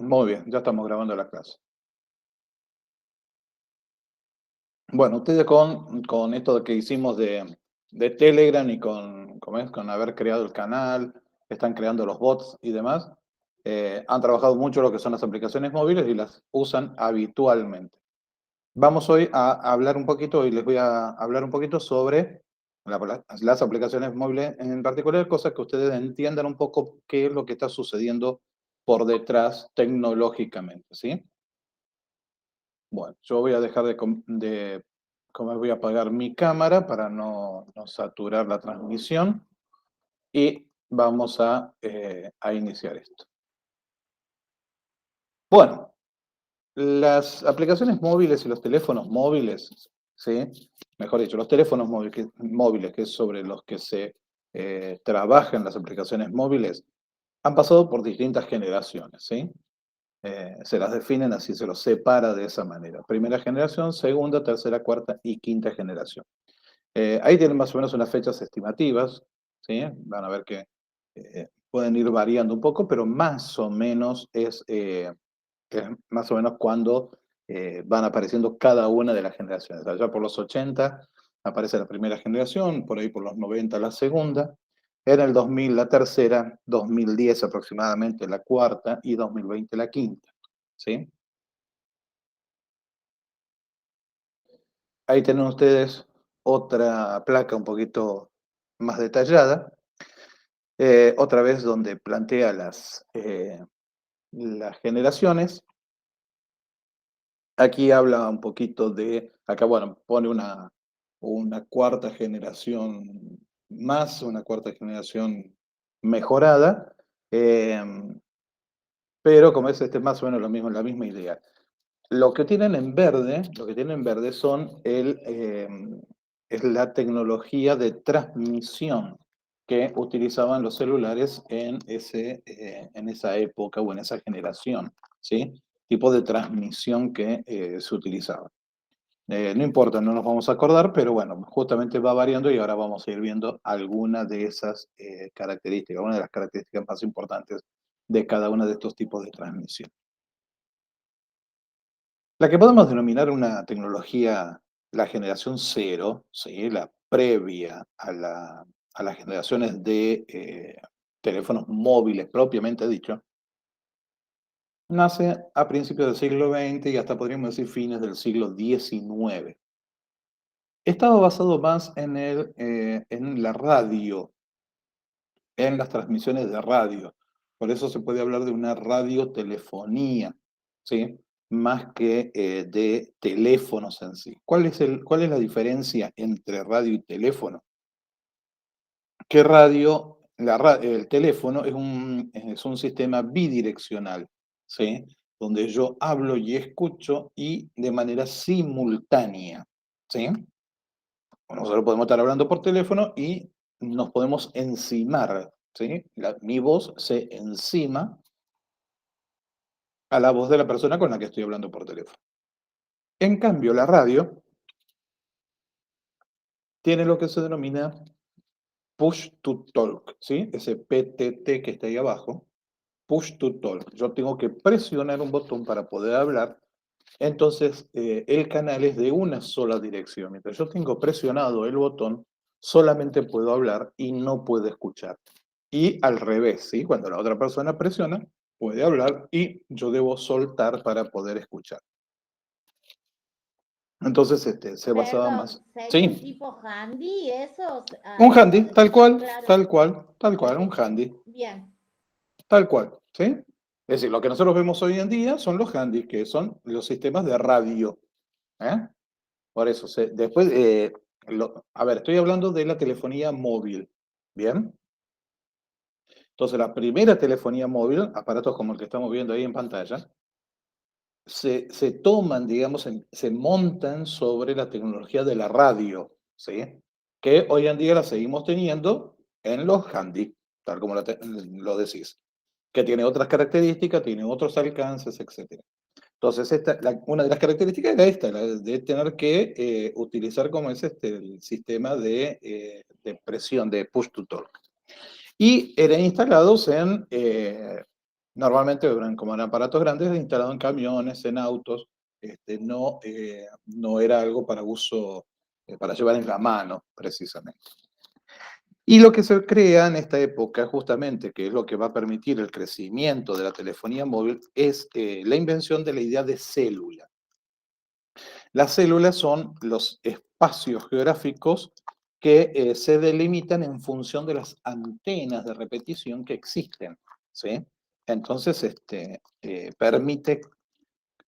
Muy bien, ya estamos grabando la clase. Bueno, ustedes con esto que hicimos de Telegram y ¿cómo es? Con haber creado el canal, están creando los bots y demás, han trabajado mucho lo que son las aplicaciones móviles y las usan habitualmente. Vamos hoy a hablar un poquito, y les voy a hablar un poquito sobre las aplicaciones móviles en particular, cosas que ustedes entiendan un poco qué es lo que está sucediendo por detrás tecnológicamente, ¿sí? Bueno, yo voy a dejar comer, voy a apagar mi cámara para no saturar la transmisión y vamos a iniciar esto. Bueno, las aplicaciones móviles y los teléfonos móviles, ¿sí? Mejor dicho, los teléfonos móviles, que es sobre los que se trabajan las aplicaciones móviles, han pasado por distintas generaciones, ¿sí? Se las definen así, se los separa de esa manera. Primera generación, segunda, tercera, cuarta y quinta generación. Ahí tienen más o menos unas fechas estimativas, ¿sí? Van a ver que pueden ir variando un poco, pero más o menos es más o menos cuando van apareciendo cada una de las generaciones. Allá por los 80 aparece la primera generación, por ahí por los 90 la segunda, en el 2000 la tercera, 2010 aproximadamente la cuarta y 2020 la quinta, ¿sí? Ahí tienen ustedes otra placa un poquito más detallada, otra vez donde plantea las generaciones. Aquí habla un poquito acá bueno, pone una cuarta generación más, una cuarta generación mejorada, pero como es más o menos lo mismo, la misma idea. Lo que tienen en verde es la tecnología de transmisión que utilizaban los celulares en esa época o en esa generación, ¿sí? Tipo de transmisión que se utilizaba. No importa, no nos vamos a acordar, pero bueno, justamente va variando y ahora vamos a ir viendo algunas de esas características, una de las características más importantes de cada uno de estos tipos de transmisión. La que podemos denominar una tecnología, la generación cero, ¿sí? La previa a las generaciones de teléfonos móviles propiamente dicho, nace a principios del siglo XX y hasta podríamos decir fines del siglo XIX. Estaba basado más en la radio, en las transmisiones de radio. Por eso se puede hablar de una radiotelefonía, ¿sí? Más que de teléfonos en sí. ¿Cuál es la diferencia entre radio y teléfono? Que el teléfono es un sistema bidireccional, ¿sí? Donde yo hablo y escucho y de manera simultánea, ¿sí? Nosotros podemos estar hablando por teléfono y nos podemos encimar, ¿sí? Mi voz se encima a la voz de la persona con la que estoy hablando por teléfono. En cambio, la radio tiene lo que se denomina push to talk, ¿sí? Ese PTT que está ahí abajo, push to talk. Yo tengo que presionar un botón para poder hablar, entonces el canal es de una sola dirección. Mientras yo tengo presionado el botón, solamente puedo hablar y no puedo escuchar. Y al revés, ¿sí? Cuando la otra persona presiona, puede hablar y yo debo soltar para poder escuchar. Entonces, se basaba Perdón, más. ¿sería un Sí, tipo handy esos? un handy, tal cual, Claro, tal cual, tal cual, un handy, bien. tal cual, ¿sí? Es decir, lo que nosotros vemos hoy en día son los handys, que son los sistemas de radio, ¿eh? Por eso, después, a ver, estoy hablando de la telefonía móvil, ¿bien? Entonces, la primera telefonía móvil, aparatos como el que estamos viendo ahí en pantalla, se toman, digamos, se montan sobre la tecnología de la radio, ¿sí? Que hoy en día la seguimos teniendo en los handy, tal como lo decís, que tiene otras características, tiene otros alcances, etcétera. Entonces, una de las características era esta, la de tener que utilizar como es el sistema de presión, de push to talk. Y eran instalados Normalmente eran como eran aparatos grandes instalados en camiones, en autos, no era algo para uso, para llevar en la mano, precisamente. Y lo que se crea en esta época, justamente, que es lo que va a permitir el crecimiento de la telefonía móvil, es la invención de la idea de célula. Las células son los espacios geográficos que se delimitan en función de las antenas de repetición que existen, ¿sí? Entonces, permite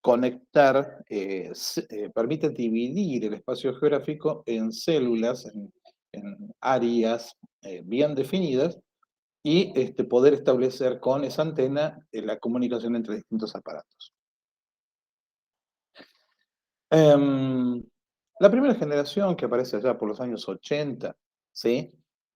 conectar, permite dividir el espacio geográfico en células, en áreas bien definidas y poder establecer con esa antena la comunicación entre distintos aparatos. Em, la primera generación que aparece allá por los años 80, ¿sí?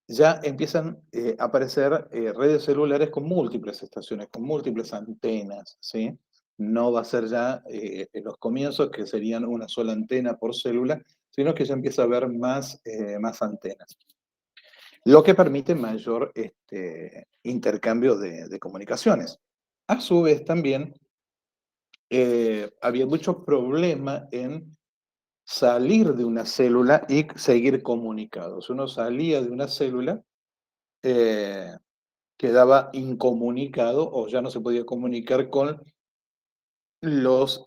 Ya empiezan a aparecer redes celulares con múltiples estaciones, con múltiples antenas, ¿sí? No va a ser ya en los comienzos que serían una sola antena por célula, sino que ya empieza a haber más antenas, lo que permite mayor intercambio de comunicaciones. A su vez también había mucho problema en salir de una célula y seguir comunicados. Uno salía de una célula, eh, quedaba incomunicado o ya no se podía comunicar con los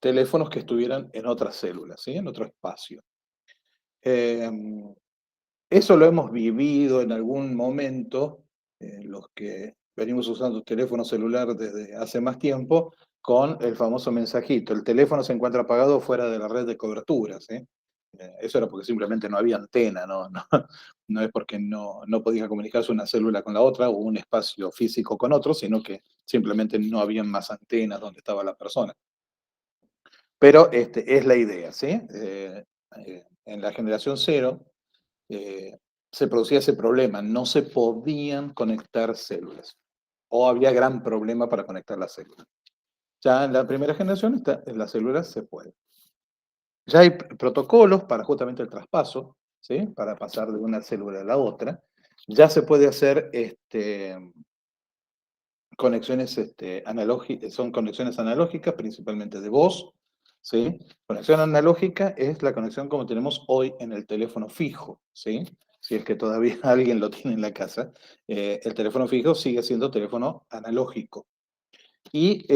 teléfonos que estuvieran en otra célula, ¿sí? En otro espacio. Em, Eso lo hemos vivido en algún momento, los que venimos usando teléfono celular desde hace más tiempo, con el famoso mensajito. El teléfono se encuentra apagado fuera de la red de cobertura, ¿sí? Eso era porque simplemente no había antena, no es porque no podía comunicarse una célula con la otra o un espacio físico con otro, sino que simplemente no habían más antenas donde estaba la persona. Pero es la idea, ¿sí? En la generación cero, eh, se producía ese problema, no se podían conectar células o había gran problema para conectar las células. Ya en la primera generación, en las células se puede. Ya hay protocolos para justamente el traspaso, ¿sí? Para pasar de una célula a la otra. Ya se puede hacer conexiones son conexiones analógicas, principalmente de voz, ¿sí? Conexión analógica es la conexión como tenemos hoy en el teléfono fijo, ¿sí? Si es que todavía alguien lo tiene en la casa, el teléfono fijo sigue siendo teléfono analógico. Y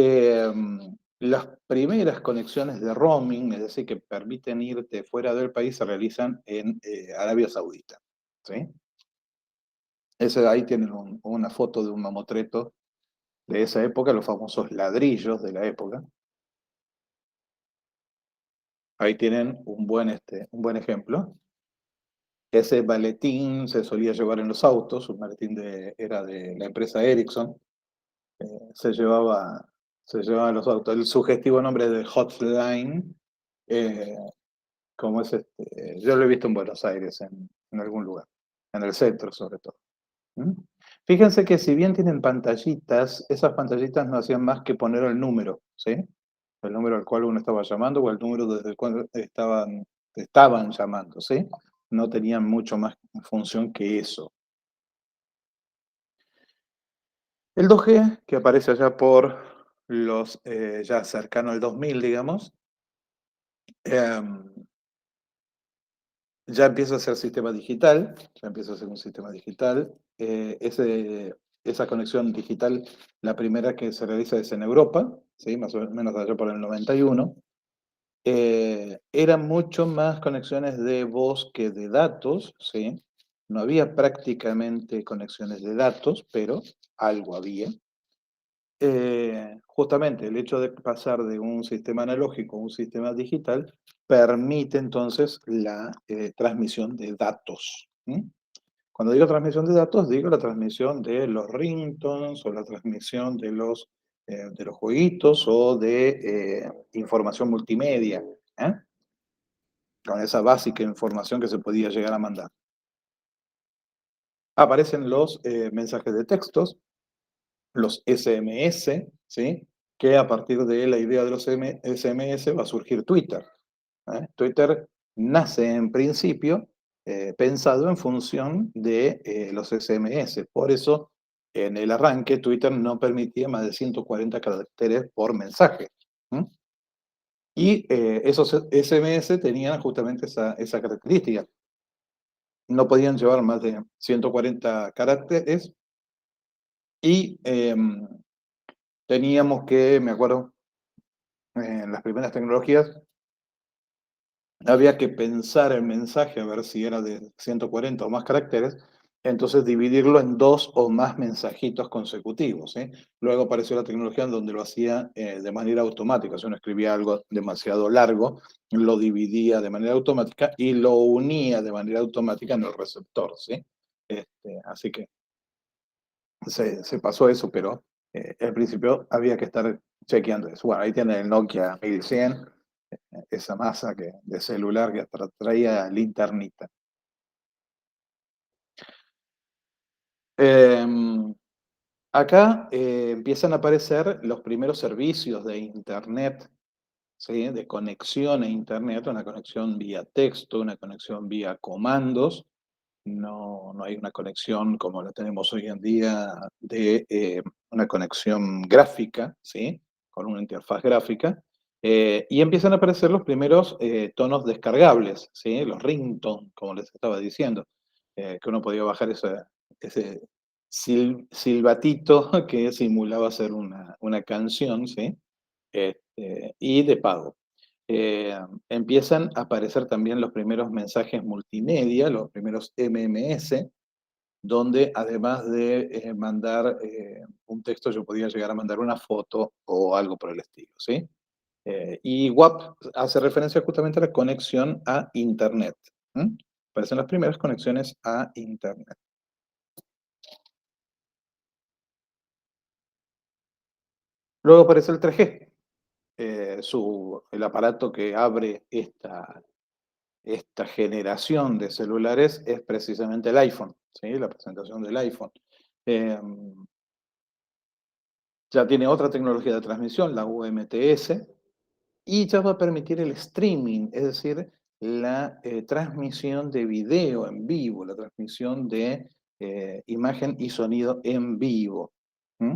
las primeras conexiones de roaming, es decir, que permiten irte fuera del país, se realizan en Arabia Saudita, ¿sí? Ahí tienen una foto de un mamotreto de esa época, los famosos ladrillos de la época. Ahí tienen un buen ejemplo. Ese maletín se solía llevar en los autos, un maletín era de la empresa Ericsson, se llevaba, se llevaba en los autos. El sugestivo nombre de Hotline, eh, como es yo lo he visto en Buenos Aires, en algún lugar, en el centro sobre todo. ¿Mm? Fíjense que si bien tienen pantallitas, esas pantallitas no hacían más que poner el número, ¿sí? El número al cual uno estaba llamando o el número desde el cual estaban llamando, ¿sí? No tenían mucho más función que eso. El 2G, que aparece allá por ya cercano al 2000, digamos, em, ya empieza a ser sistema digital, ya empieza a ser un sistema digital. Esa conexión digital, la primera que se realiza es en Europa, ¿sí? Más o menos allá por el 91. Eran mucho más conexiones de voz que de datos, ¿sí? No había prácticamente conexiones de datos, pero algo había. Justamente el hecho de pasar de un sistema analógico a un sistema digital permite entonces la transmisión de datos. ¿M? Cuando digo transmisión de datos, digo la transmisión de los ringtones o la transmisión de los jueguitos o de información multimedia, ¿eh? Con esa básica información que se podía llegar a mandar. Aparecen los mensajes de textos, los SMS, ¿sí? Que a partir de la idea de los SMS va a surgir Twitter. Twitter nace en principio pensado en función de los SMS. Por eso En el arranque, Twitter no permitía más de 140 caracteres por mensaje. ¿Mm? Y esos SMS tenían justamente esa característica. No podían llevar más de 140 caracteres y teníamos que, me acuerdo, en las primeras tecnologías, había que pensar el mensaje, a ver si era de 140 o más caracteres, entonces dividirlo en dos o más mensajitos consecutivos, ¿sí? Luego apareció la tecnología en donde lo hacía de manera automática. Si uno escribía algo demasiado largo, lo dividía de manera automática y lo unía de manera automática en el receptor, ¿sí? Así que se pasó eso, pero al principio había que estar chequeando eso. Bueno, ahí tiene el Nokia 1100, esa masa de celular que traía linternita. Em, Acá empiezan a aparecer los primeros servicios de Internet, ¿sí? De conexión a Internet, una conexión vía texto, una conexión vía comandos. No hay una conexión como la tenemos hoy en día de una conexión gráfica, ¿sí? Con una interfaz gráfica. Y empiezan a aparecer los primeros tonos descargables, ¿sí? Los ringtone, como les estaba diciendo, que uno podía bajar ese silbatito que simulaba ser una canción, ¿sí? Y de pago. Empiezan a aparecer también los primeros mensajes multimedia, los primeros MMS, donde además de mandar un texto, yo podía llegar a mandar una foto o algo por el estilo, ¿sí? Y WAP hace referencia justamente a la conexión a Internet. ¿Mm? Aparecen las primeras conexiones a Internet. Luego aparece el 3G, el aparato que abre esta generación de celulares es precisamente el iPhone, ¿sí? La presentación del iPhone. Eh, ya tiene otra tecnología de transmisión, la UMTS, y ya va a permitir el streaming, es decir, la transmisión de video en vivo, la transmisión de imagen y sonido en vivo. ¿Mm?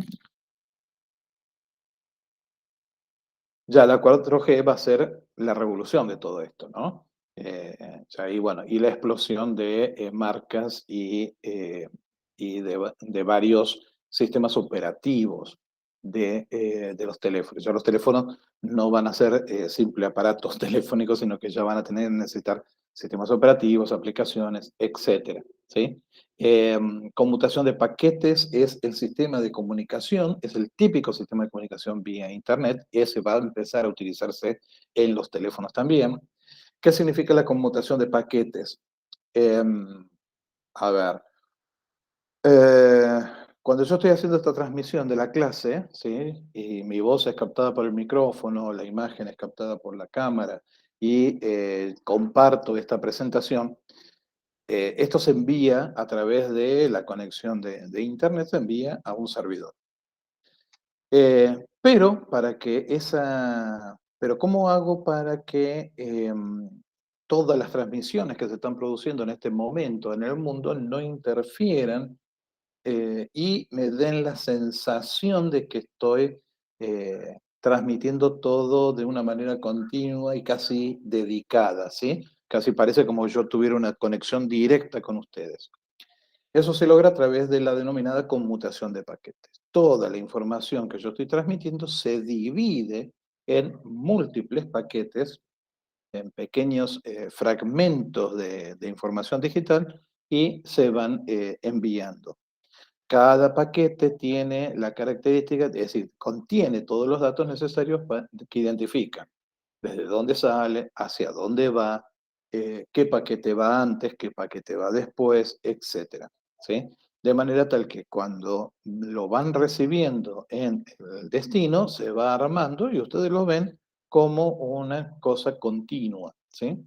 Ya la 4G va a ser la revolución de todo esto, ¿no? Ya ahí, bueno, y la explosión de marcas y de varios sistemas operativos de los teléfonos. Ya los teléfonos no van a ser simples aparatos telefónicos, sino que ya van a necesitar sistemas operativos, aplicaciones, etcétera, ¿sí? Eh, Conmutación de paquetes es el sistema de comunicación, es el típico sistema de comunicación vía Internet, ese va a empezar a utilizarse en los teléfonos también. ¿Qué significa la conmutación de paquetes? Eh, a ver, eh, cuando yo estoy haciendo esta transmisión de la clase, ¿sí? Y mi voz es captada por el micrófono, la imagen es captada por la cámara y comparto esta presentación, esto se envía a través de la conexión de Internet, se envía a un servidor. Pero ¿cómo hago para que todas las transmisiones que se están produciendo en este momento en el mundo no interfieran y me den la sensación de que estoy transmitiendo todo de una manera continua y casi dedicada, ¿sí? Casi parece como yo tuviera una conexión directa con ustedes. Eso se logra a través de la denominada conmutación de paquetes. Toda la información que yo estoy transmitiendo se divide en múltiples paquetes, en pequeños fragmentos de información digital y se van enviando. Cada paquete tiene la característica, es decir, contiene todos los datos necesarios que identifican desde dónde sale, hacia dónde va, qué paquete va antes, qué paquete va después, etcétera, ¿sí? De manera tal que cuando lo van recibiendo en el destino, se va armando y ustedes lo ven como una cosa continua, ¿sí?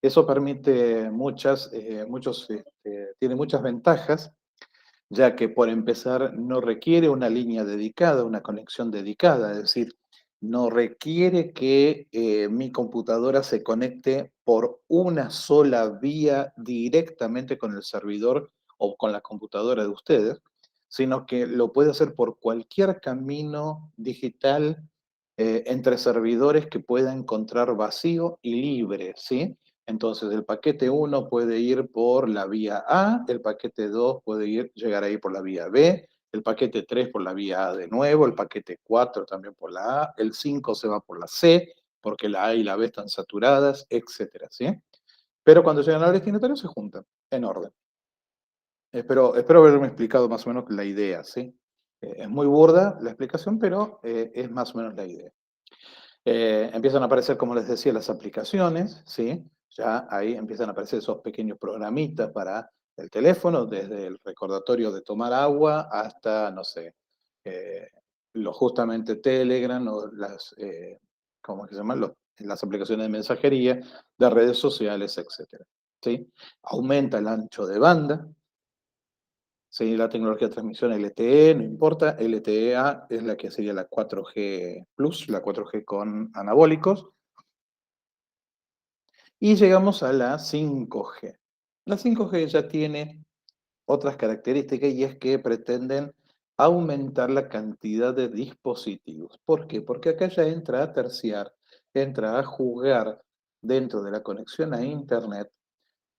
Eso permite tiene muchas ventajas, ya que por empezar no requiere una línea dedicada, una conexión dedicada, es decir, no requiere que mi computadora se conecte por una sola vía directamente con el servidor o con la computadora de ustedes, sino que lo puede hacer por cualquier camino digital entre servidores que pueda encontrar vacío y libre, ¿sí? Entonces, el paquete 1 puede ir por la vía A, el paquete 2 puede llegar ahí por la vía B, el paquete 3 por la vía A de nuevo, el paquete 4 también por la A, el 5 se va por la C, porque la A y la B están saturadas, etcétera, ¿sí? Pero cuando llegan al destinatario se juntan en orden. Espero haberme explicado más o menos la idea, ¿sí? Es muy burda la explicación, pero es más o menos la idea. Empiezan a aparecer, como les decía, las aplicaciones, ¿sí? Ya ahí empiezan a aparecer esos pequeños programitas para el teléfono, desde el recordatorio de tomar agua hasta, no sé, eh, lo justamente Telegram o ¿cómo es que se llaman? Las aplicaciones de mensajería, de redes sociales, etcétera, ¿sí? Aumenta el ancho de banda, ¿sí? La tecnología de transmisión LTE, no importa, LTE-A es la que sería la 4G Plus, la 4G con anabólicos, y llegamos a la 5G. La 5G ya tiene otras características y es que pretenden aumentar la cantidad de dispositivos. ¿Por qué? Porque acá ya entra a terciar, entra a jugar dentro de la conexión a Internet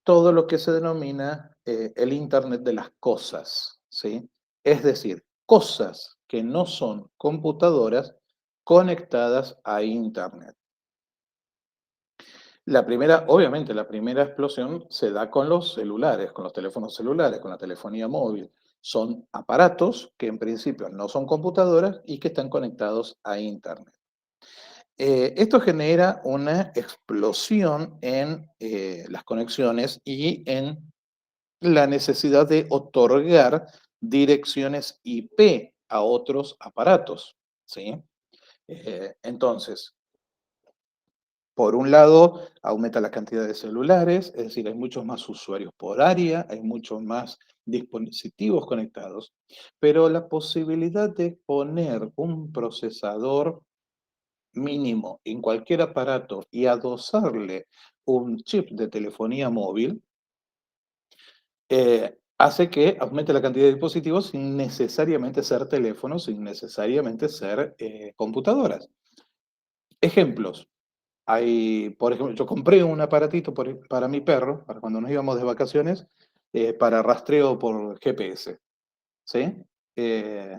todo lo que se denomina el Internet de las cosas, ¿sí? Es decir, cosas que no son computadoras conectadas a Internet. Obviamente, la primera explosión se da con los celulares, con los teléfonos celulares, con la telefonía móvil. Son aparatos que en principio no son computadoras y que están conectados a Internet. Esto genera una explosión en las conexiones y en la necesidad de otorgar direcciones IP a otros aparatos, ¿sí? Entonces, por un lado, aumenta la cantidad de celulares, es decir, hay muchos más usuarios por área, hay muchos más dispositivos conectados, pero la posibilidad de poner un procesador mínimo en cualquier aparato y adosarle un chip de telefonía móvil, hace que aumente la cantidad de dispositivos sin necesariamente ser teléfonos, sin necesariamente ser computadoras. Ejemplos. Por ejemplo, yo compré un aparatito para mi perro, para cuando nos íbamos de vacaciones, para rastreo por GPS, ¿sí? Eh,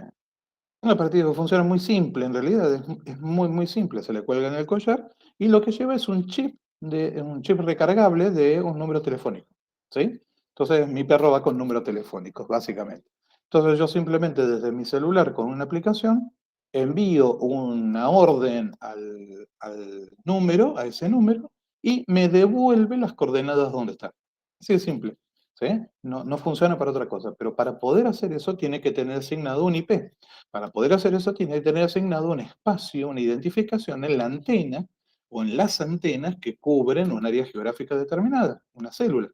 un aparatito que funciona muy simple, en realidad es muy, muy simple. Se le cuelga en el collar y lo que lleva es un chip recargable de un número telefónico, ¿sí? Entonces mi perro va con números telefónicos, básicamente. Entonces yo simplemente desde mi celular con una aplicación envío una orden al número, a ese número, y me devuelve las coordenadas donde está. Así de simple, ¿sí? No funciona para otra cosa, pero para poder hacer eso tiene que tener asignado un IP. Para poder hacer eso tiene que tener asignado un espacio, una identificación en la antena o en las antenas que cubren un área geográfica determinada, una célula,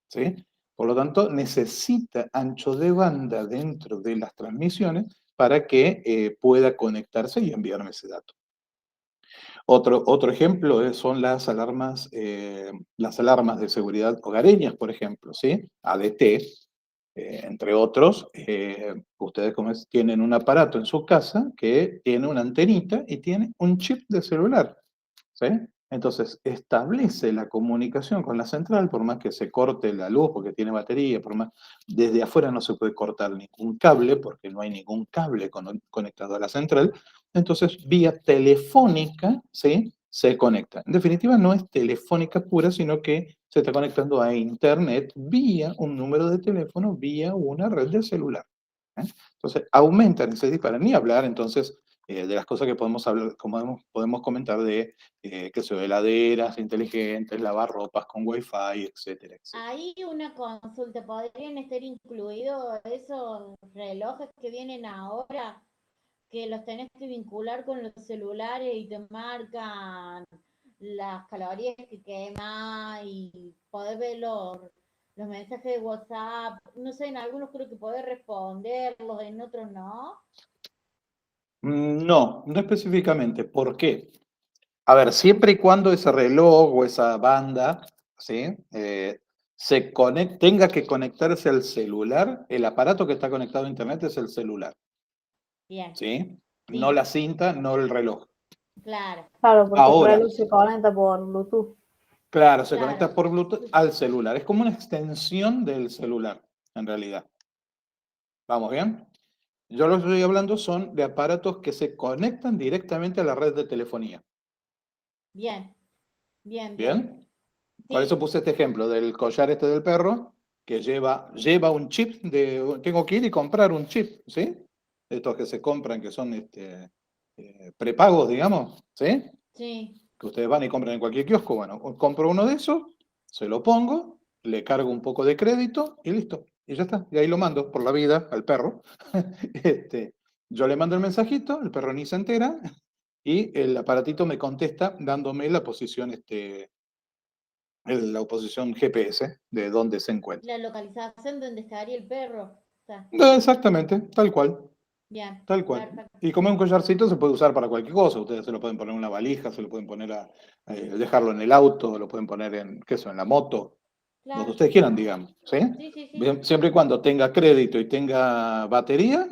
¿sí? Por lo tanto, necesita ancho de banda dentro de las transmisiones para que pueda conectarse y enviarme ese dato. Otro ejemplo son las alarmas de seguridad hogareñas, por ejemplo, ¿sí? ADT, entre otros. Ustedes tienen un aparato en su casa que tiene una antenita y tiene un chip de celular, ¿sí? Entonces, establece la comunicación con la central, por más que se corte la luz porque tiene batería, desde afuera no se puede cortar ningún cable porque no hay ningún cable conectado a la central. Entonces, vía telefónica, ¿sí? Se conecta. En definitiva, no es telefónica pura, sino que se está conectando a Internet vía un número de teléfono, vía una red de celular, ¿eh? Entonces, aumentan, se disparan. Ni hablar, entonces, de las cosas que podemos hablar, como podemos comentar de que se heladeras inteligentes, lavar ropas con Wi-Fi, etcétera, etcétera. Ahí una consulta, ¿podrían estar incluidos esos relojes que vienen ahora, que los tenés que vincular con los celulares y te marcan las calorías que quema y podés ver los mensajes de WhatsApp? No sé, en algunos creo que podés responderlos, en otros no. No, no específicamente. ¿Por qué? A ver, siempre y cuando ese reloj o esa banda, ¿sí? tenga que conectarse al celular, el aparato que está conectado a internet es el celular, Bien, ¿sí? No sí, la cinta, no el reloj. claro, Claro, porque el Ahora, reloj se conecta por Bluetooth. claro, se claro. conecta por Bluetooth al celular. Es como una extensión del celular, en realidad. ¿Vamos bien? Yo lo que estoy hablando son de aparatos que se conectan directamente a la red de telefonía. Bien, bien, bien. ¿Bien? Por eso Sí, puse este ejemplo del collar este del perro, que lleva un chip tengo que ir y comprar un chip, ¿sí? Estos que se compran, que son prepagos, digamos, ¿sí? sí. Que ustedes van y compran en cualquier kiosco. Bueno, compro uno de esos, se lo pongo, le cargo un poco de crédito y listo. Y ya está. Y ahí lo mando por la vida al perro. Yo le mando el mensajito, el perro ni se entera, y el aparatito me contesta dándome la posición, la posición GPS de dónde se encuentra. La localización donde estaría el perro. Está. Exactamente, tal cual, Bien, tal cual. perfecto. Y como un collarcito se puede usar para cualquier cosa. Ustedes se lo pueden poner en una valija, se lo pueden poner dejarlo en el auto, lo pueden poner en, qué sé, en la moto, donde Claro. ustedes quieran, digamos, ¿sí? Sí, sí, sí. Bien, siempre y cuando tenga crédito y tenga batería,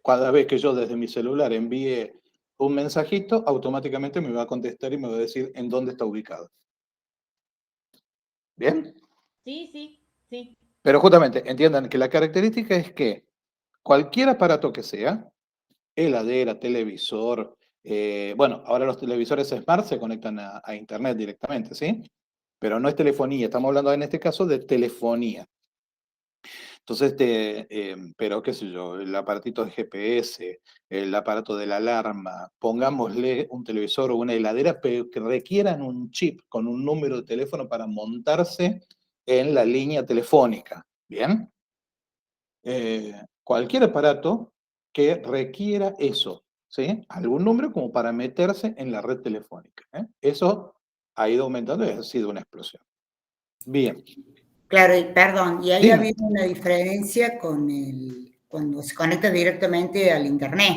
cada vez que yo desde mi celular envíe un mensajito, automáticamente me va a contestar y me va a decir en dónde está ubicado. ¿Bien? Sí, sí, sí. Pero justamente entiendan que la característica es que cualquier aparato que sea, heladera, televisor, bueno, ahora los televisores Smart se conectan a Internet directamente, ¿sí? Pero no es telefonía, estamos hablando en este caso de telefonía. Entonces, pero qué sé yo, el aparatito de GPS, el aparato de la alarma, pongámosle un televisor o una heladera, pero que requieran un chip con un número de teléfono para montarse en la línea telefónica, ¿bien? Cualquier aparato que requiera eso, ¿sí? Algún número como para meterse en la red telefónica, ¿eh? Eso ha ido aumentando y ha sido una explosión. Bien, Claro, y perdón, y ahí dime. había una diferencia con cuando se conecta directamente al internet,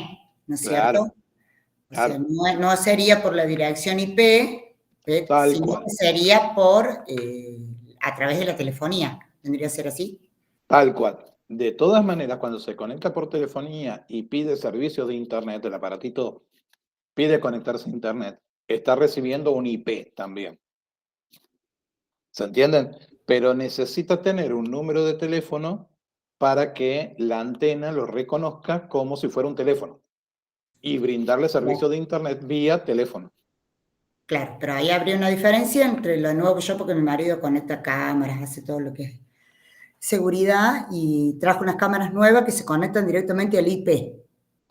¿no es cierto? Claro, O sea, claro, no sería por la dirección IP, tal sino que cual. sería por a través de la telefonía. ¿Tendría que ser así? Tal cual. De todas maneras, cuando se conecta por telefonía y pide servicio de Internet, el aparatito pide conectarse a Internet, está recibiendo un IP también. ¿Se entienden? Pero necesita tener un número de teléfono para que la antena lo reconozca como si fuera un teléfono y brindarle servicio Claro, de Internet vía teléfono. claro, pero ahí habría una diferencia entre lo nuevo yo, porque mi marido conecta cámaras, hace todo lo que es seguridad y trajo unas cámaras nuevas que se conectan directamente al IP.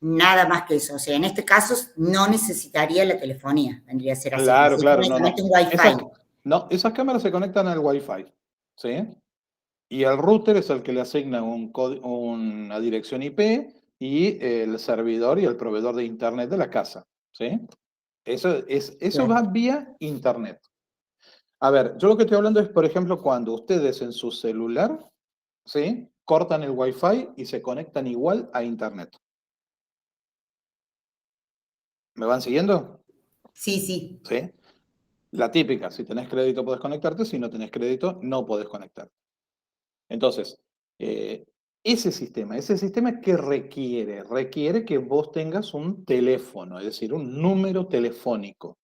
Nada más que eso. O sea, en este caso no necesitaría la telefonía, vendría a ser así. Claro, Necesita claro, no, únicamente no. un Wi-Fi. No, esas cámaras se conectan al Wi-Fi, ¿sí? Y el router es el que le asigna una dirección IP y el servidor y el proveedor de Internet de la casa, ¿sí? Eso va Claro. vía Internet. A ver, yo lo que estoy hablando es, por ejemplo, cuando ustedes en su celular, ¿sí? Cortan el Wi-Fi y se conectan igual a Internet. ¿Me van siguiendo? Sí, sí, ¿Sí? La típica, si tenés crédito podés conectarte, si no tenés crédito no podés conectarte. Entonces, eh, ese sistema que requiere que vos tengas un teléfono, es decir, un número telefónico,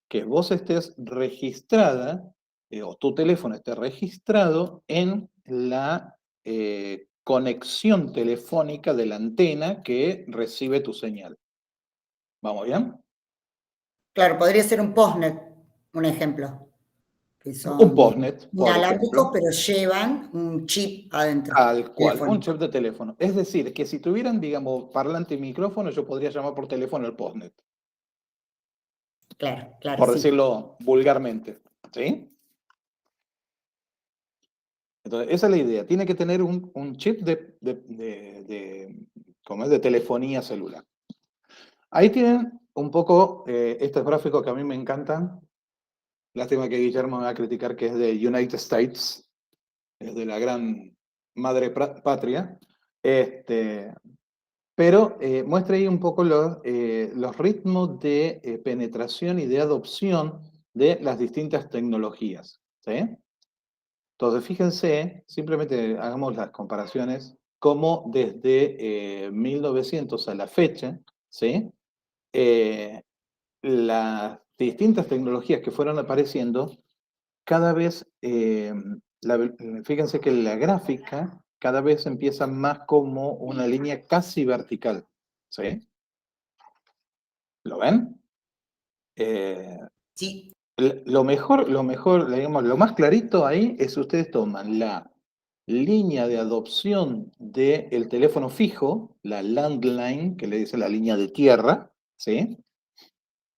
que vos estés registrada, o tu teléfono esté registrado en la conexión telefónica de la antena que recibe tu señal. ¿Vamos bien? claro, podría ser un postnet, un ejemplo, que Un son postnet, por inalámbricos, ejemplo. pero llevan un chip adentro, Tal cual, un telefónico. chip de teléfono. Es decir, que si tuvieran, digamos, parlante y micrófono, yo podría llamar por teléfono el postnet, Claro, claro, por sí. decirlo vulgarmente. ¿Sí? Entonces, esa es la idea. Tiene que tener un chip ¿cómo es? De telefonía celular. Ahí tienen un poco estos gráficos que a mí me encantan. Lástima que Guillermo me va a criticar que es de United States, es de la gran madre patria. Este, Pero muestra ahí un poco los ritmos de penetración y de adopción de las distintas tecnologías, ¿sí? Entonces, fíjense, simplemente hagamos las comparaciones, cómo desde 1900 a la fecha, ¿sí? Las distintas tecnologías que fueron apareciendo, cada vez, fíjense que la gráfica cada vez empieza más como una línea casi vertical, ¿sí? ¿Lo ven? Sí, Lo mejor, digamos, lo más clarito ahí es si ustedes toman la línea de adopción del teléfono fijo, la landline, que le dice la línea de tierra, ¿sí?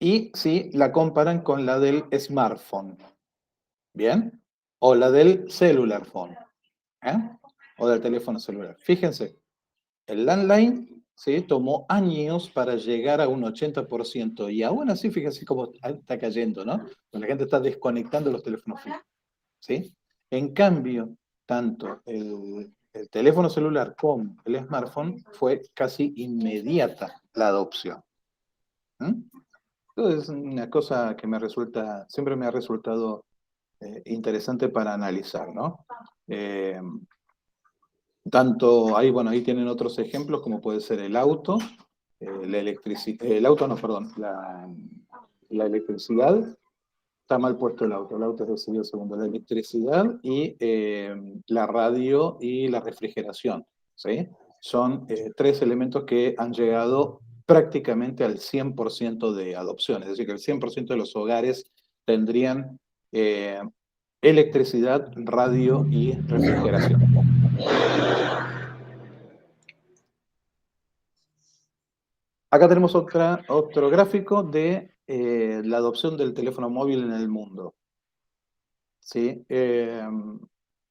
Y si la comparan con la del smartphone, ¿bien? O la del cellular phone, ¿eh? O del teléfono celular. Fíjense, el landline, ¿sí? Tomó años para llegar a un 80%, y aún así, fíjense cómo está cayendo, ¿no? La gente está desconectando los teléfonos fijos, ¿sí? En cambio, tanto el teléfono celular como el smartphone fue casi inmediata la adopción. Entonces, es una cosa que siempre me ha resultado interesante para analizar, ¿no? Tanto ahí, bueno, ahí tienen otros ejemplos, como puede ser el auto, la electricidad, el auto no, perdón, la electricidad. Está mal puesto el auto es decidido segundo, la electricidad y la radio y la refrigeración, ¿sí? Son tres elementos que han llegado prácticamente al 100% de adopción, es decir, que el 100% de los hogares tendrían electricidad, radio y refrigeración. Acá tenemos otro gráfico de la adopción del teléfono móvil en el mundo. ¿Sí?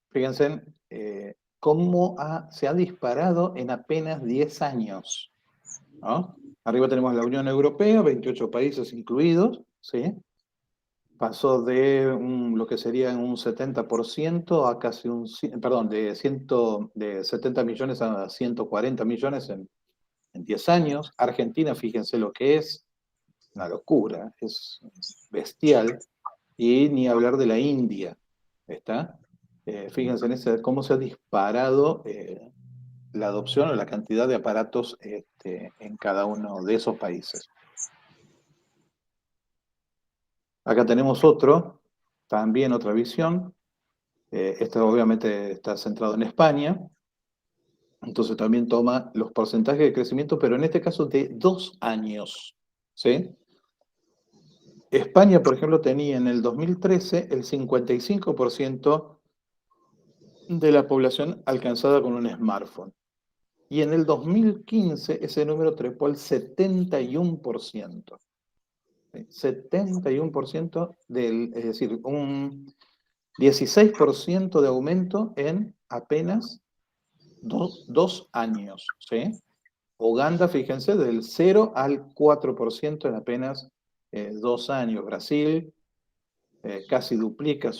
Fíjense cómo se ha disparado en apenas 10 años, ¿no? Arriba tenemos la Unión Europea, 28 países incluidos, ¿sí? Pasó de lo que sería un 70% a casi perdón, de 70 millones a 140 millones en 10 años. Argentina, fíjense lo que es, una locura, es bestial. Y ni hablar de la India, ¿está? Fíjense en cómo se ha disparado la adopción o la cantidad de aparatos en cada uno de esos países. Acá tenemos también otra visión. Esta obviamente está centrado en España. Entonces también toma los porcentajes de crecimiento, pero en este caso de 2 años, ¿sí? España, por ejemplo, tenía en el 2013 el 55% de la población alcanzada con un smartphone. Y en el 2015 ese número trepó al 71%. 71% es decir, un 16% de aumento en apenas dos años, ¿sí? Uganda, fíjense, del 0 al 4% en apenas 2 años. Brasil casi duplica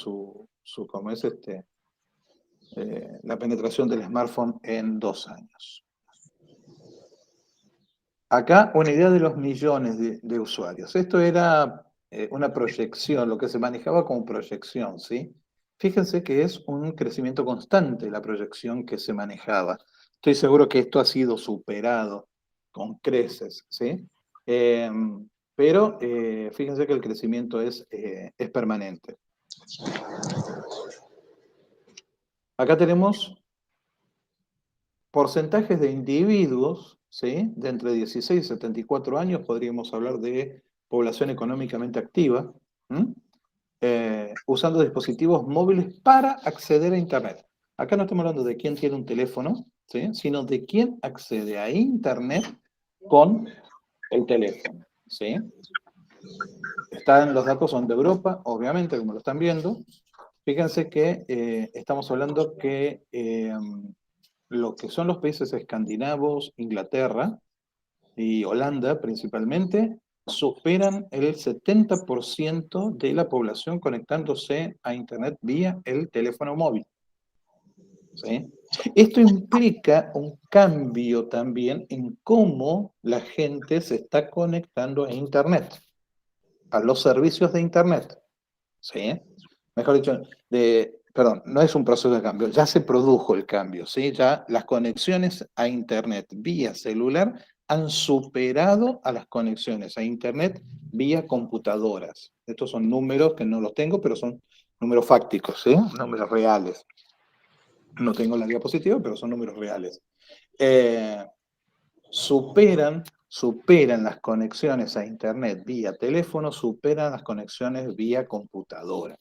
¿cómo es la penetración del smartphone en 2 años. Acá una idea de los millones de usuarios. Esto era una proyección, lo que se manejaba como proyección, ¿sí? Fíjense que es un crecimiento constante la proyección que se manejaba. Estoy seguro que esto ha sido superado con creces, ¿sí? Pero fíjense que el crecimiento es permanente. Acá tenemos porcentajes de individuos, ¿sí? De entre 16 y 74 años, podríamos hablar de población económicamente activa, usando dispositivos móviles para acceder a Internet. Acá no estamos hablando de quién tiene un teléfono, ¿sí? Sino de quién accede a Internet con el teléfono, ¿sí? Los datos son de Europa, obviamente, como lo están viendo. Fíjense que estamos hablando que lo que son los países escandinavos, Inglaterra y Holanda principalmente, superan el 70% de la población conectándose a Internet vía el teléfono móvil. ¿Sí? Esto implica un cambio también en cómo la gente se está conectando a Internet, a los servicios de Internet. ¿Sí? Mejor dicho, perdón, no es un proceso de cambio, ya se produjo el cambio, ¿sí? Ya las conexiones a Internet vía celular han superado a las conexiones a Internet vía computadoras. Estos son números que no los tengo, pero son números fácticos, ¿sí? Números reales. No tengo la diapositiva, pero son números reales. Superan las conexiones a Internet vía teléfono, superan las conexiones vía computadora.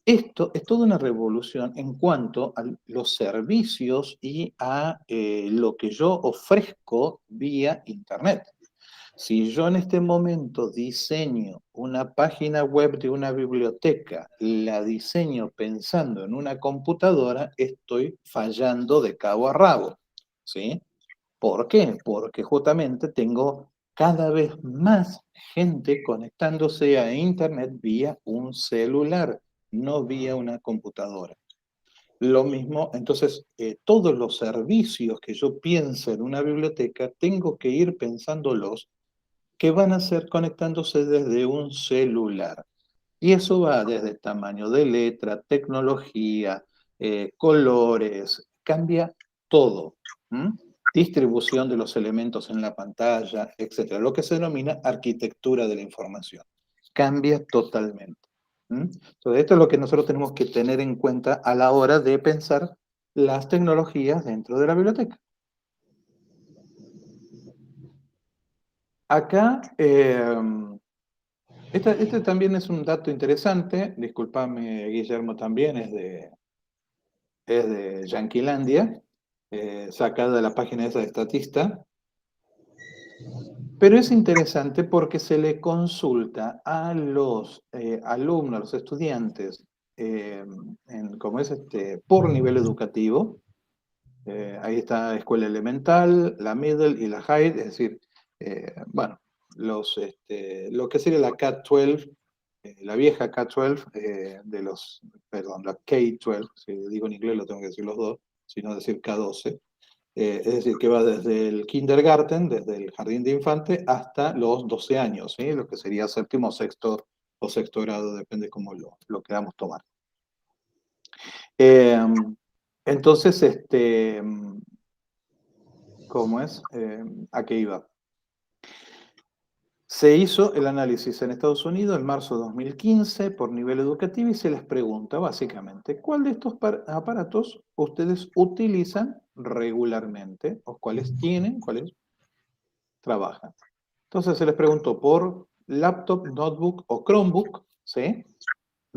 Esto es toda una revolución en cuanto a los servicios y a lo que yo ofrezco vía Internet. Si yo en este momento diseño una página web de una biblioteca, la diseño pensando en una computadora, estoy fallando de cabo a rabo, ¿sí? ¿Por qué? Porque justamente tengo cada vez más gente conectándose a Internet vía un celular, no vía una computadora. Lo mismo, entonces, todos los servicios que yo pienso en una biblioteca, tengo que ir pensándolos que van a ser conectándose desde un celular. Y eso va desde tamaño de letra, tecnología, colores, cambia todo. ¿M? Distribución de los elementos en la pantalla, etcétera. Lo que se denomina arquitectura de la información. Cambia totalmente. ¿M? Entonces, esto es lo que nosotros tenemos que tener en cuenta a la hora de pensar las tecnologías dentro de la biblioteca. Acá, este también es un dato interesante, discúlpame Guillermo, también es de Yanquilandia, sacada de la página esa de Statista, pero es interesante porque se le consulta a los alumnos, a los estudiantes, como es por nivel educativo. Ahí está escuela elemental, la middle y la high, es decir, bueno, lo que sería la K-12, la vieja K-12, perdón, la K-12, si digo en inglés lo tengo que decir los dos, sino decir K-12, es decir, que va desde el kindergarten, desde el jardín de infante, hasta los 12 años, ¿sí? Lo que sería séptimo o sexto grado, depende cómo lo queramos tomar. Entonces, ¿cómo es? ¿A qué iba? Se hizo el análisis en Estados Unidos en marzo de 2015 por nivel educativo y se les pregunta básicamente, ¿cuál de estos aparatos ustedes utilizan regularmente? ¿O cuáles tienen? ¿Cuáles trabajan? Entonces se les preguntó por laptop, notebook o Chromebook, ¿sí?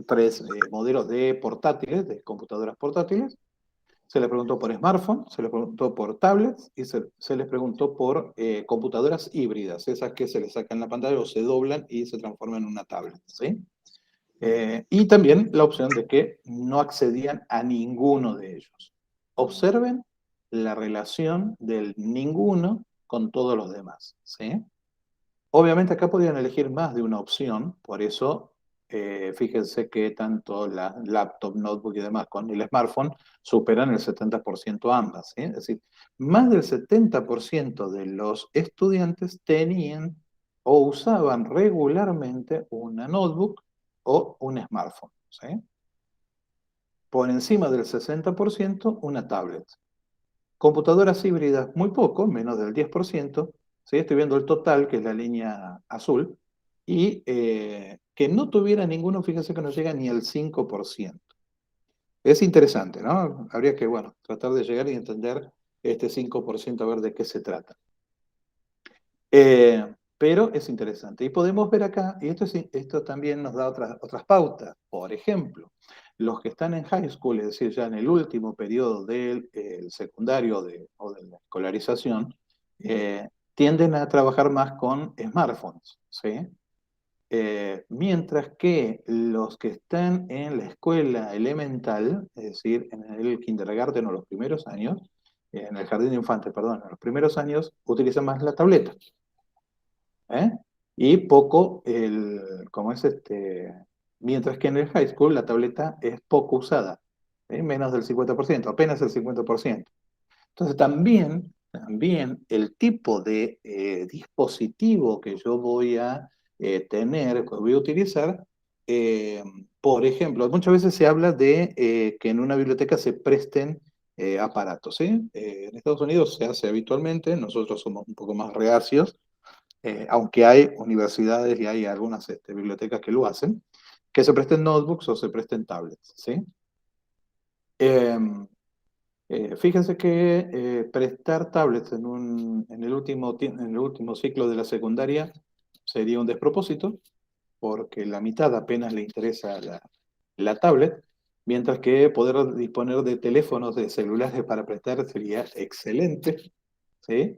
3 modelos de portátiles, de computadoras portátiles. Se le preguntó por smartphone, se le preguntó por tablets y se les preguntó por computadoras híbridas, esas que se les sacan la pantalla o se doblan y se transforman en una tablet, ¿sí? Y también la opción de que no accedían a ninguno de ellos. Observen la relación del ninguno con todos los demás, ¿sí? Obviamente acá podían elegir más de una opción, por eso fíjense que tanto la laptop, notebook y demás con el smartphone superan el 70% ambas, ¿sí? Es decir, más del 70% de los estudiantes tenían o usaban regularmente una notebook o un smartphone, ¿sí? Por encima del 60% una tablet. Computadoras híbridas, muy poco, menos del 10%. ¿Sí? Estoy viendo el total, que es la línea azul, y que no tuviera ninguno, fíjense que no llega ni al 5%. Es interesante, ¿no? Habría que, bueno, tratar de llegar y entender este 5%, a ver de qué se trata. Pero es interesante. Y podemos ver acá, y esto también nos da otras pautas. Por ejemplo, los que están en high school, es decir, ya en el último periodo del secundario o de la escolarización, tienden a trabajar más con smartphones, ¿sí? Mientras que los que están en la escuela elemental, es decir, en el kindergarten o los primeros años, en el jardín de infantes, perdón, en los primeros años, utilizan más la tableta. Y poco como es mientras que en el high school la tableta es poco usada, menos del 50%, apenas el 50%. Entonces también el tipo de dispositivo que yo voy a tener, que voy a utilizar, Por ejemplo, muchas veces se habla de que en una biblioteca se presten aparatos, ¿sí? En Estados Unidos se hace habitualmente, nosotros somos un poco más reacios, aunque hay universidades y hay algunas bibliotecas que lo hacen, que se presten notebooks o se presten tablets, ¿sí? Fíjense que prestar tablets en el último ciclo de la secundaria sería un despropósito, porque la mitad apenas le interesa la tablet, mientras que poder disponer de teléfonos, de celulares para prestar sería excelente, ¿sí?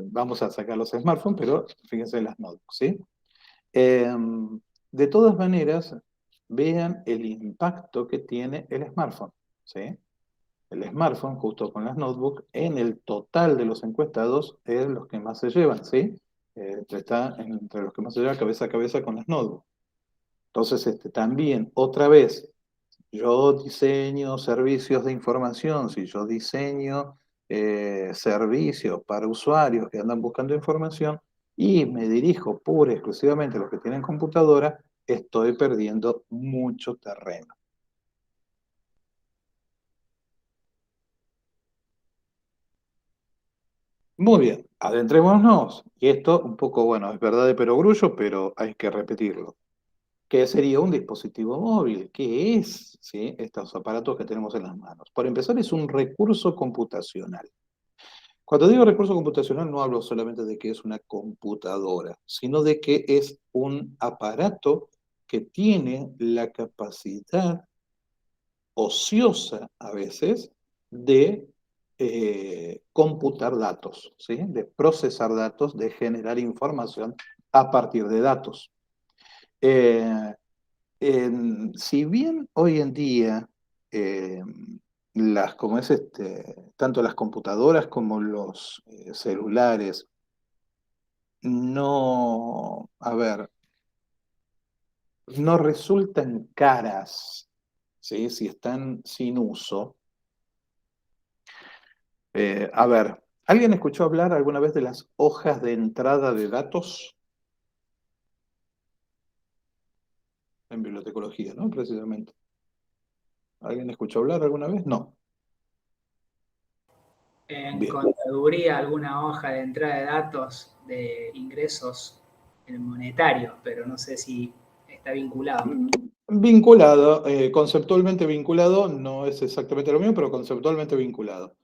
Vamos a sacar los smartphones, pero fíjense en las notebooks, ¿sí? De todas maneras, vean el impacto que tiene el smartphone, ¿sí? El smartphone, justo con las notebooks, en el total de los encuestados, es los que más se llevan, ¿sí? Está entre los que más se llevan cabeza a cabeza con las notebooks. Entonces, también, otra vez, yo diseño servicios de información, si yo diseño servicios para usuarios que andan buscando información y me dirijo pura y exclusivamente a los que tienen computadora, estoy perdiendo mucho terreno. Muy bien, adentrémonos. Y esto un poco, bueno, es verdad de perogrullo, pero hay que repetirlo. ¿Qué sería un dispositivo móvil? ¿Qué es, sí, estos aparatos que tenemos en las manos? Por empezar, es un recurso computacional. Cuando digo recurso computacional, no hablo solamente de que es una computadora, sino de que es un aparato que tiene la capacidad ociosa a veces de computar datos, ¿sí? De procesar datos, de generar información a partir de datos. Eh, si bien hoy en día eh, como es tanto las computadoras como los celulares, no, a ver, no resultan caras, ¿sí? Si están sin uso. A ver, ¿alguien escuchó hablar alguna vez de las hojas de entrada de datos? En bibliotecología, ¿no? Precisamente. ¿Alguien escuchó hablar alguna vez? No. En Bien. contaduría, alguna hoja de entrada de datos de ingresos monetarios, pero no sé si está vinculado. Vinculado, conceptualmente vinculado, no es exactamente lo mismo, pero conceptualmente vinculado.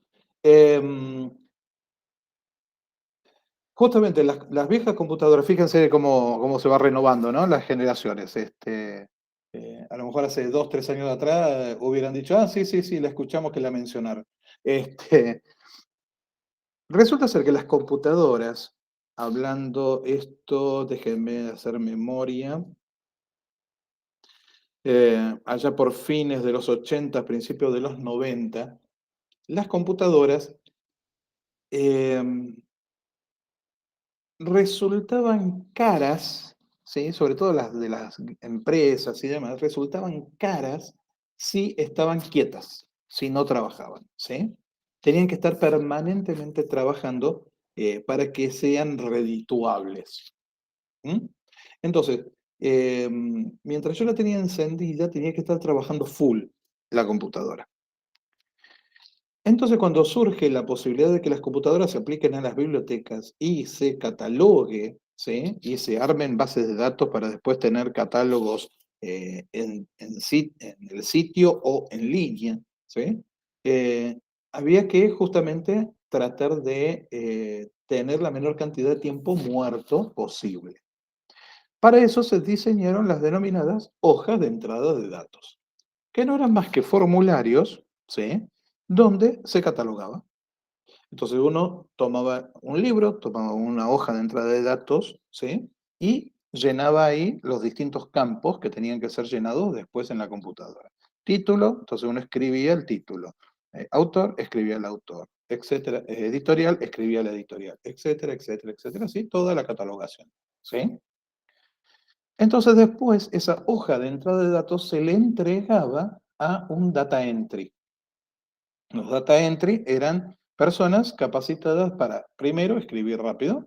Justamente las viejas computadoras, fíjense cómo se va renovando, ¿no? Las generaciones. A lo mejor hace 2, 3 años atrás hubieran dicho, ah, sí, la escuchamos que la mencionaron. Resulta ser que las computadoras, hablando esto, déjenme hacer memoria, allá por fines de los 80, principios de los 90, las computadoras resultaban caras, ¿sí? Sobre todo las de las empresas y demás, resultaban caras si estaban quietas, si no trabajaban, ¿sí? Tenían que estar permanentemente trabajando para que sean redituables. ¿Mm? Entonces, mientras yo la tenía encendida, tenía que estar trabajando full la computadora. Entonces, cuando surge la posibilidad de que las computadoras se apliquen a las bibliotecas y se catalogue, ¿sí? Y se armen bases de datos para después tener catálogos en el sitio o en línea, ¿sí? Había que justamente tratar de tener la menor cantidad de tiempo muerto posible. Para eso se diseñaron las denominadas hojas de entrada de datos, que no eran más que formularios, ¿sí? Donde se catalogaba. Entonces uno tomaba un libro, tomaba una hoja de entrada de datos, ¿sí? Y llenaba ahí los distintos campos que tenían que ser llenados después en la computadora. Título, entonces uno escribía el título. Autor, escribía el autor, etcétera. Editorial, escribía la editorial, etcétera, etcétera, etcétera. Así toda la catalogación, ¿sí? Entonces después esa hoja de entrada de datos se le entregaba a un data entry. Los data entry eran personas capacitadas para, primero, escribían rápido,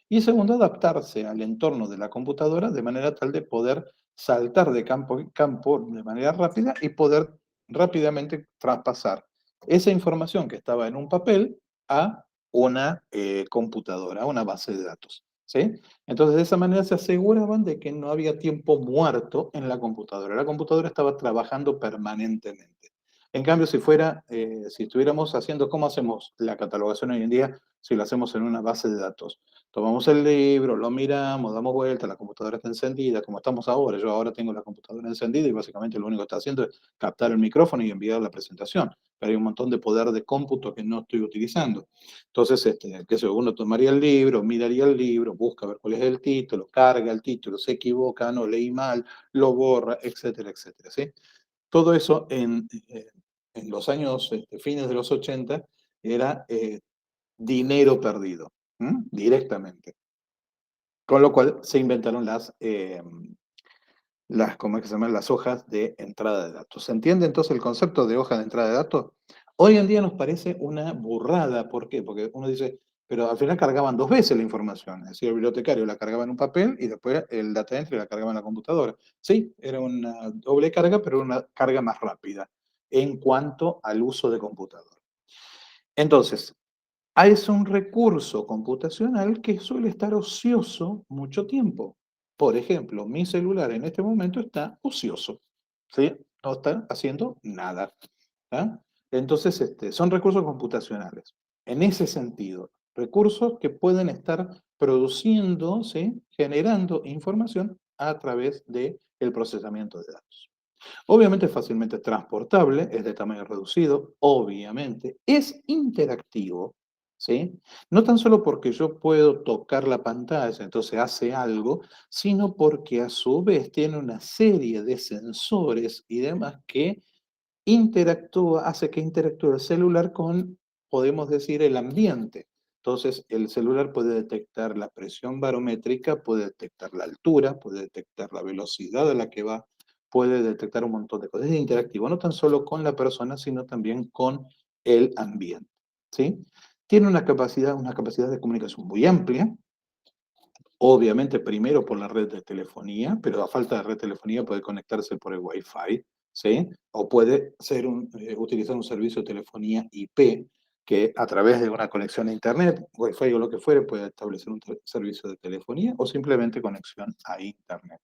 y segundo, adaptarse al entorno de la computadora de manera tal de poder saltar de campo en campo de manera rápida y poder rápidamente traspasar esa información que estaba en un papel a una computadora, a una base de datos. ¿Sí? Entonces, de esa manera se aseguraban de que no había tiempo muerto en la computadora. La computadora estaba trabajando permanentemente. En cambio, si estuviéramos haciendo, ¿cómo hacemos la catalogación hoy en día? Si lo hacemos en una base de datos. Tomamos el libro, lo miramos, damos vuelta, la computadora está encendida, como estamos ahora. Yo ahora tengo la computadora encendida y básicamente lo único que está haciendo es captar el micrófono y enviar la presentación. Pero hay un montón de poder de cómputo que no estoy utilizando. Entonces, uno tomaría el libro, miraría el libro, busca ver cuál es el título, carga el título, se equivoca, no leí mal, lo borra, etcétera, etcétera. ¿Sí? Todo eso en los años, fines de los 80, era dinero perdido, directamente. Con lo cual se inventaron ¿cómo es que se llaman? Las hojas de entrada de datos. ¿Se entiende entonces el concepto de hoja de entrada de datos? Hoy en día nos parece una burrada. ¿Por qué? Porque uno dice, pero al final cargaban 2 veces la información. Es decir, el bibliotecario la cargaba en un papel y después el data entry la cargaba en la computadora. Sí, era una doble carga, pero una carga más rápida en cuanto al uso de computadora. Entonces, es un recurso computacional que suele estar ocioso mucho tiempo. Por ejemplo, mi celular en este momento está ocioso, ¿sí? No está haciendo nada. ¿Ah? Entonces, son recursos computacionales. En ese sentido, recursos que pueden estar produciendo, ¿sí? Generando información a través del procesamiento de datos. Obviamente es fácilmente transportable, es de tamaño reducido, obviamente, es interactivo, ¿sí? No tan solo porque yo puedo tocar la pantalla, entonces hace algo, sino porque a su vez tiene una serie de sensores y demás que hace que interactúe el celular con, podemos decir, el ambiente. Entonces, el celular puede detectar la presión barométrica, puede detectar la altura, puede detectar la velocidad a la que va, puede detectar un montón de cosas. Es interactivo, no tan solo con la persona, sino también con el ambiente. ¿Sí? Tiene una capacidad de comunicación muy amplia, obviamente primero por la red de telefonía, pero a falta de red de telefonía puede conectarse por el Wi-Fi, ¿sí? O puede utilizar un servicio de telefonía IP que a través de una conexión a Internet, Wi-Fi o lo que fuere, puede establecer un servicio de telefonía o simplemente conexión a Internet.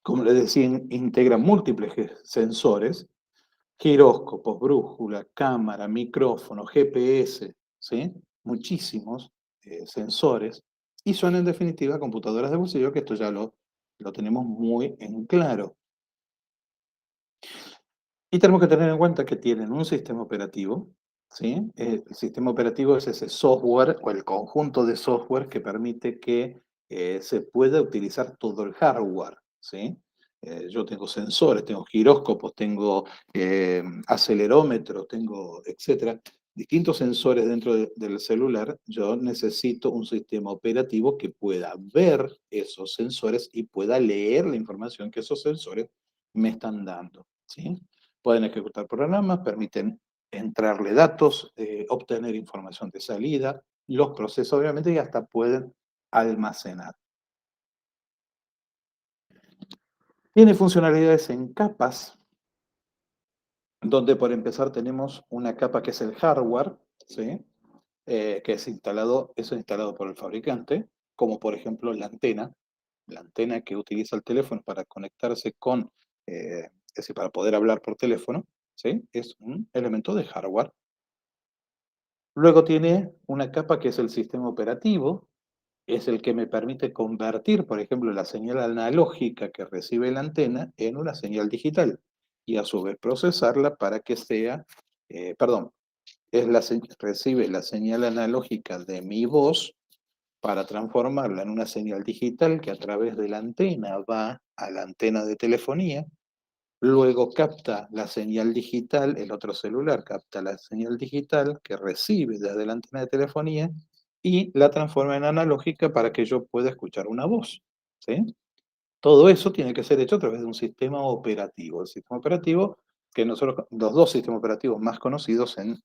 Como les decía, integra múltiples sensores, giróscopos, brújula, cámara, micrófono, GPS, ¿sí? Muchísimos sensores, y son en definitiva computadoras de bolsillo, que esto ya lo tenemos muy en claro. Y tenemos que tener en cuenta que tienen un sistema operativo, ¿sí? El sistema operativo es ese software o el conjunto de software que permite que se pueda utilizar todo el hardware, ¿sí? Yo tengo sensores, tengo giróscopos, tengo acelerómetros, tengo, etcétera, distintos sensores dentro del celular. Yo necesito un sistema operativo que pueda ver esos sensores y pueda leer la información que esos sensores me están dando, ¿sí? Pueden ejecutar programas, permiten entrarle datos, obtener información de salida, los procesos obviamente y hasta pueden almacenar. Tiene funcionalidades en capas, donde por empezar tenemos una capa que es el hardware, ¿sí? Que es instalado por el fabricante, como por ejemplo la antena que utiliza el teléfono para conectarse con, es decir, para poder hablar por teléfono, ¿sí? Es un elemento de hardware. Luego tiene una capa que es el sistema operativo, es el que me permite convertir, por ejemplo, la señal analógica que recibe la antena en una señal digital y a su vez procesarla para que sea, recibe la señal analógica de mi voz para transformarla en una señal digital que a través de la antena va a la antena de telefonía. Luego capta la señal digital, el otro celular capta la señal digital que recibe desde la antena de telefonía y la transforma en analógica para que yo pueda escuchar una voz, ¿sí? Todo eso tiene que ser hecho a través de un sistema operativo. El sistema operativo, que los 2 sistemas operativos más conocidos en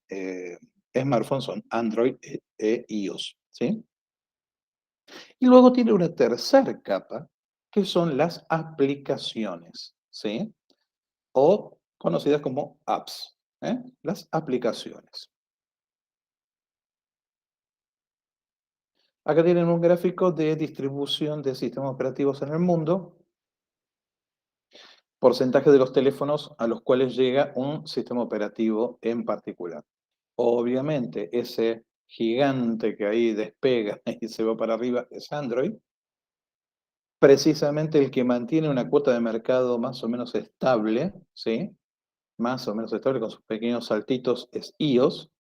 smartphones son Android e iOS, ¿sí? Y luego tiene una tercera capa, que son las aplicaciones, ¿sí? O conocidas como apps, ¿eh? Las aplicaciones. Acá tienen un gráfico de distribución de sistemas operativos en el mundo, porcentaje de los teléfonos a los cuales llega un sistema operativo en particular. Obviamente, ese gigante que ahí despega y se va para arriba es Android. Precisamente el que mantiene una cuota de mercado más o menos estable, ¿sí? Más o menos estable con sus pequeños saltitos es iOS,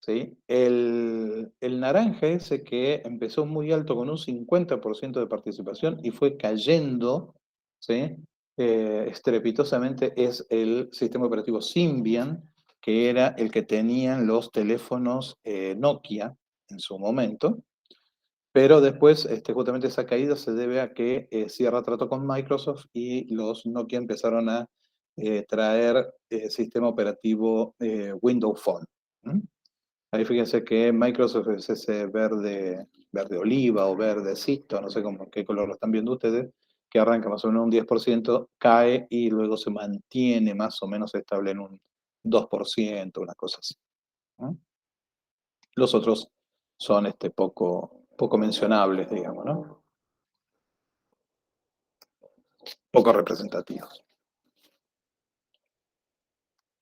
¿sí? El naranja ese que empezó muy alto con un 50% de participación y fue cayendo, ¿sí? Estrepitosamente es el sistema operativo Symbian, que era el que tenían los teléfonos Nokia en su momento, pero después justamente esa caída se debe a que cierra trato con Microsoft y los Nokia empezaron a traer sistema operativo Windows Phone. ¿Mm? Ahí fíjense que Microsoft es ese verde, verde oliva o verdecito, no sé cómo, qué color lo están viendo ustedes, que arranca más o menos un 10%, cae y luego se mantiene más o menos estable en un 2%, una cosa así. ¿No? Los otros son poco mencionables, digamos, ¿no? Poco representativos.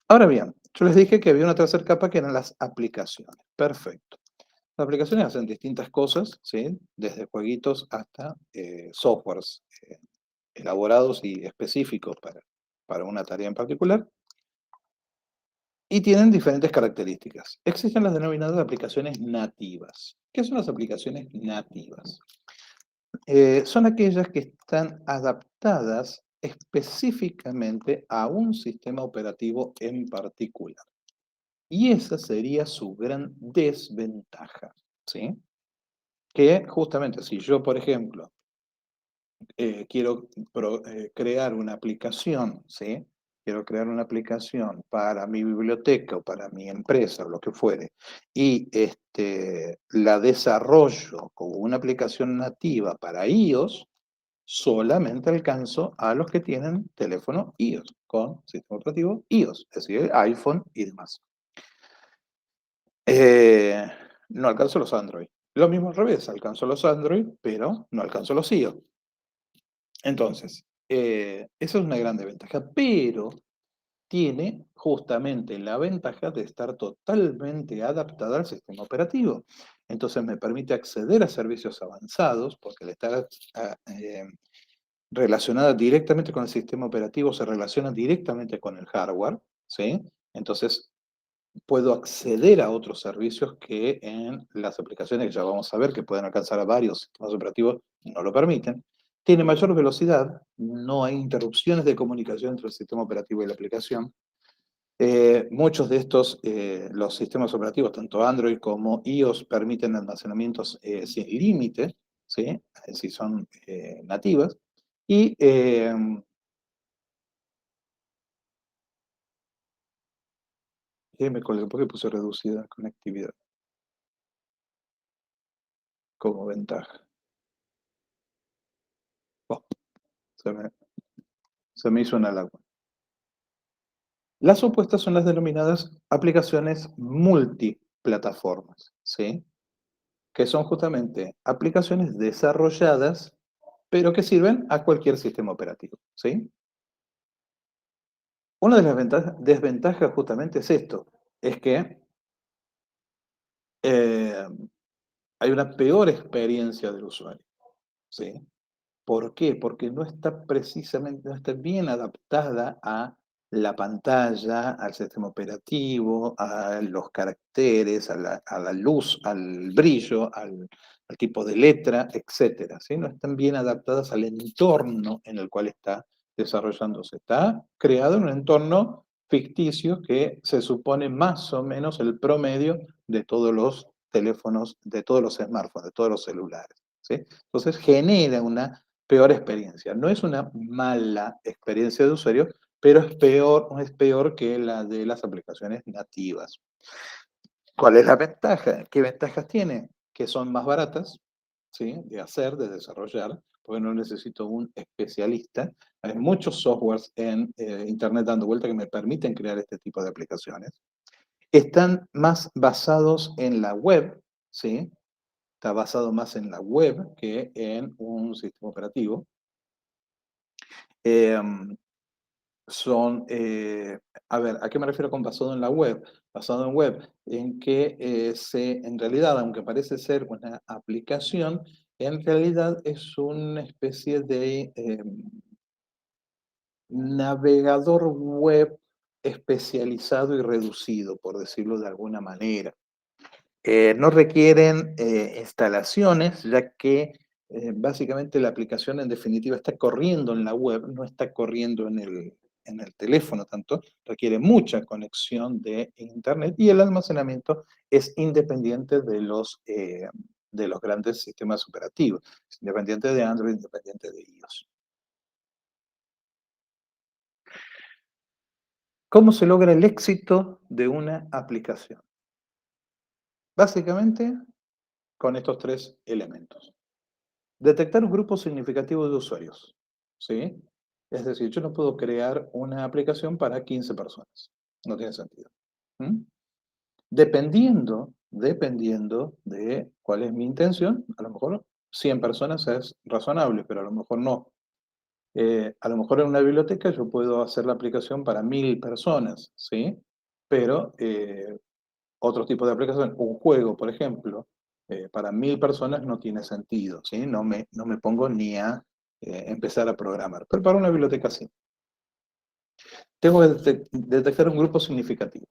Ahora bien, yo les dije que había una tercera capa que eran las aplicaciones. Perfecto. Las aplicaciones hacen distintas cosas, ¿sí? Desde jueguitos hasta softwares elaborados y específicos para una tarea en particular, y tienen diferentes características. Existen las denominadas aplicaciones nativas. ¿Qué son las aplicaciones nativas? Son aquellas que están adaptadas específicamente a un sistema operativo en particular. Y esa sería su gran desventaja, ¿sí? Que justamente si yo, por ejemplo, quiero crear una aplicación, ¿sí? Quiero crear una aplicación para mi biblioteca o para mi empresa o lo que fuere, y la desarrollo como una aplicación nativa para iOS, solamente alcanzo a los que tienen teléfono iOS, con sistema operativo iOS, es decir, iPhone y demás. Eh, no alcanzo los Android. Lo mismo al revés, alcanzo los Android, pero no alcanzo los iOS. Entonces, esa es una gran ventaja, pero tiene justamente la ventaja de estar totalmente adaptada al sistema operativo. Entonces me permite acceder a servicios avanzados, porque al estar relacionada directamente con el sistema operativo, se relaciona directamente con el hardware, ¿sí? Entonces puedo acceder a otros servicios que en las aplicaciones que ya vamos a ver, que pueden alcanzar a varios sistemas operativos, no lo permiten. Tiene mayor velocidad, no hay interrupciones de comunicación entre el sistema operativo y la aplicación. Muchos de estos, los sistemas operativos, tanto Android como iOS, permiten almacenamientos sin límite, ¿sí? Si son nativas. Y me colgué porque puse reducida conectividad como ventaja. Oh, se me hizo una laguna. Las opuestas son las denominadas aplicaciones multiplataformas, ¿sí? Que son justamente aplicaciones desarrolladas, pero que sirven a cualquier sistema operativo, ¿sí? Una de las desventajas justamente es esto, es que eh, hay una peor experiencia del usuario, ¿sí? ¿Por qué? Porque no está precisamente, no está bien adaptada a la pantalla, al sistema operativo, a los caracteres, a la luz, al brillo, al tipo de letra, etcétera, ¿sí? No están bien adaptadas al entorno en el cual está desarrollándose. Está creado en un entorno ficticio que se supone más o menos el promedio de todos los teléfonos, de todos los smartphones, de todos los celulares, ¿sí? Entonces genera una peor experiencia. No es una mala experiencia de usuario, pero es peor que la de las aplicaciones nativas. ¿Cuál es la ventaja? ¿Qué ventajas tiene? Que son más baratas, ¿sí? De hacer, de desarrollar, porque no necesito un especialista. Hay muchos softwares en Internet dando vuelta que me permiten crear este tipo de aplicaciones. Están más basados en la web, ¿sí? Está basado más en la web que en un sistema operativo. A ver, ¿a qué me refiero con basado en la web? Basado en web, en que en realidad, aunque parece ser una aplicación, en realidad es una especie de navegador web especializado y reducido, por decirlo de alguna manera. No requieren instalaciones, ya que básicamente la aplicación en definitiva está corriendo en la web, no está corriendo en el teléfono tanto, requiere mucha conexión de Internet y el almacenamiento es independiente de los grandes sistemas operativos, es independiente de Android, independiente de iOS. ¿Cómo se logra el éxito de una aplicación? Básicamente con estos tres elementos. Detectar un grupo significativo de usuarios, ¿sí? Es decir, yo no puedo crear una aplicación para 15 personas. No tiene sentido. ¿Mm? Dependiendo de cuál es mi intención, a lo mejor 100 personas es razonable, pero a lo mejor no. A lo mejor en una biblioteca yo puedo hacer la aplicación para 1000 personas, ¿sí? Pero otro tipo de aplicación, un juego, por ejemplo, para 1000 personas no tiene sentido, ¿sí? No me pongo ni a empezar a programar, pero para una biblioteca sí. Tengo que detectar un grupo significativo.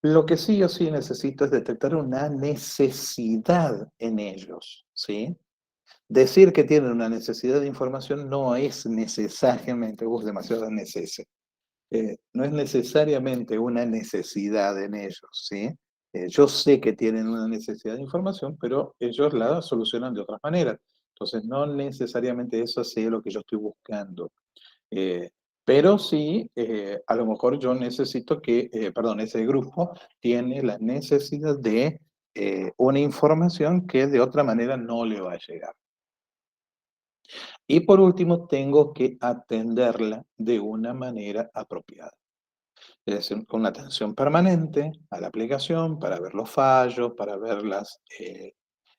Lo que sí o sí necesito es detectar una necesidad en ellos, ¿sí? Decir que tienen una necesidad de información no es necesariamente, demasiado necesario. No es necesariamente una necesidad en ellos, ¿sí? Yo sé que tienen una necesidad de información, pero ellos la solucionan de otras maneras. Entonces, no necesariamente eso sea lo que yo estoy buscando. Eh, pero sí, a lo mejor yo necesito ese grupo tiene la necesidad de una información que de otra manera no le va a llegar. Y por último, tengo que atenderla de una manera apropiada. Es decir, con una atención permanente a la aplicación para ver los fallos, para ver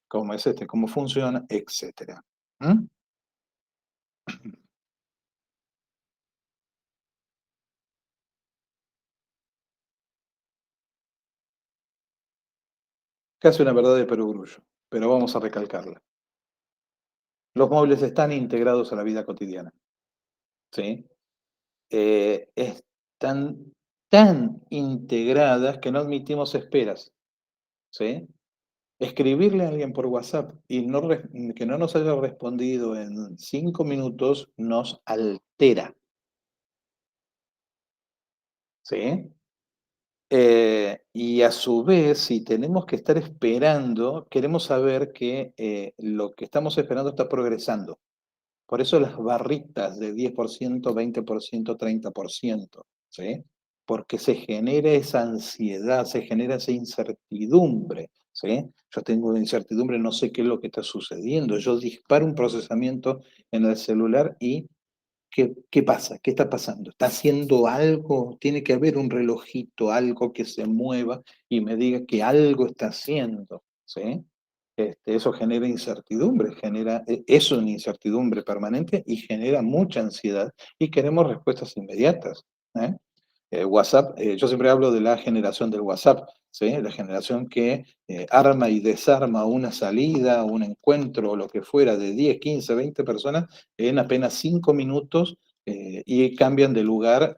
cómo es cómo funciona, etcétera. ¿Mm? Casi una verdad de perogrullo, pero vamos a recalcarla. Los móviles están integrados a la vida cotidiana, ¿sí? Están tan integradas que no admitimos esperas, ¿sí? Escribirle a alguien por WhatsApp y que no nos haya respondido en 5 minutos nos altera, ¿sí? Y a su vez, si tenemos que estar esperando, queremos saber que lo que estamos esperando está progresando. Por eso las barritas de 10%, 20%, 30%, ¿sí? Porque se genera esa ansiedad, se genera esa incertidumbre, ¿sí? Yo tengo incertidumbre, no sé qué es lo que está sucediendo. Yo disparo un procesamiento en el celular y ¿qué pasa? ¿Qué está pasando? ¿Está haciendo algo? Tiene que haber un relojito, algo que se mueva y me diga que algo está haciendo, ¿sí? Eso genera incertidumbre, es una incertidumbre permanente y genera mucha ansiedad y queremos respuestas inmediatas, ¿eh? WhatsApp, yo siempre hablo de la generación del WhatsApp, ¿sí? La generación que arma y desarma una salida, un encuentro o lo que fuera de 10, 15, 20 personas en apenas 5 minutos y cambian de lugar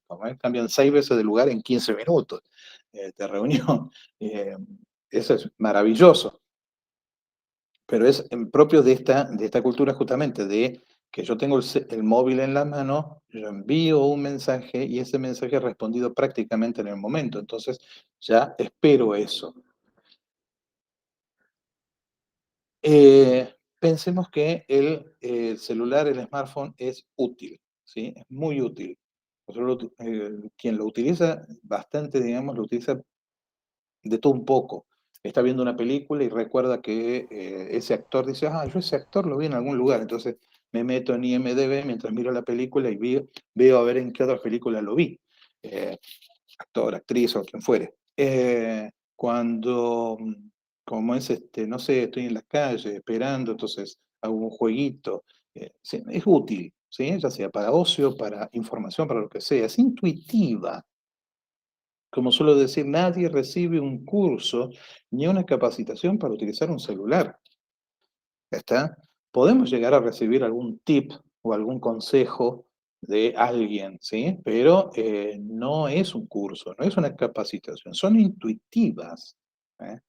¿cómo es? Cambian 6 veces de lugar en 15 minutos de reunión. Eh, Eso es maravilloso, pero es propio de esta cultura justamente, de que yo tengo el móvil en la mano, yo envío un mensaje y ese mensaje es respondido prácticamente en el momento. Entonces ya espero eso. Pensemos que el celular, el smartphone es útil, ¿sí? Es muy útil. Quien lo utiliza bastante, digamos, lo utiliza de todo un poco. está viendo una película y recuerda que ese actor dice, ah, yo ese actor lo vi en algún lugar, entonces me meto en IMDb mientras miro la película y veo a ver en qué otras películas lo vi. Actor, actriz o quien fuere. Cuando, como es, no sé, estoy en la calle esperando, entonces hago un jueguito, sí, es útil, ¿sí? Ya sea para ocio, para información, para lo que sea, es intuitiva. Como suelo decir, nadie recibe un curso ni una capacitación para utilizar un celular. ¿Está? Podemos llegar a recibir algún tip o algún consejo de alguien, ¿sí? Pero no es un curso, no es una capacitación, son intuitivas, ¿eh?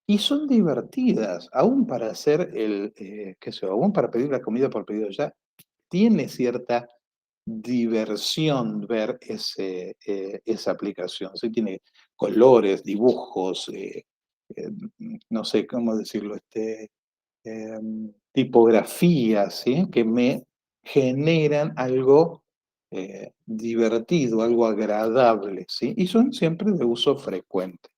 Y son divertidas, aún para hacer qué sé yo, aún para pedir la comida por pedido ya, tiene cierta diversión ver esa aplicación, ¿sí? Tiene colores, dibujos, no sé cómo decirlo, tipografías, ¿sí? Que me generan algo divertido, algo agradable, ¿sí? Y son siempre de uso frecuente.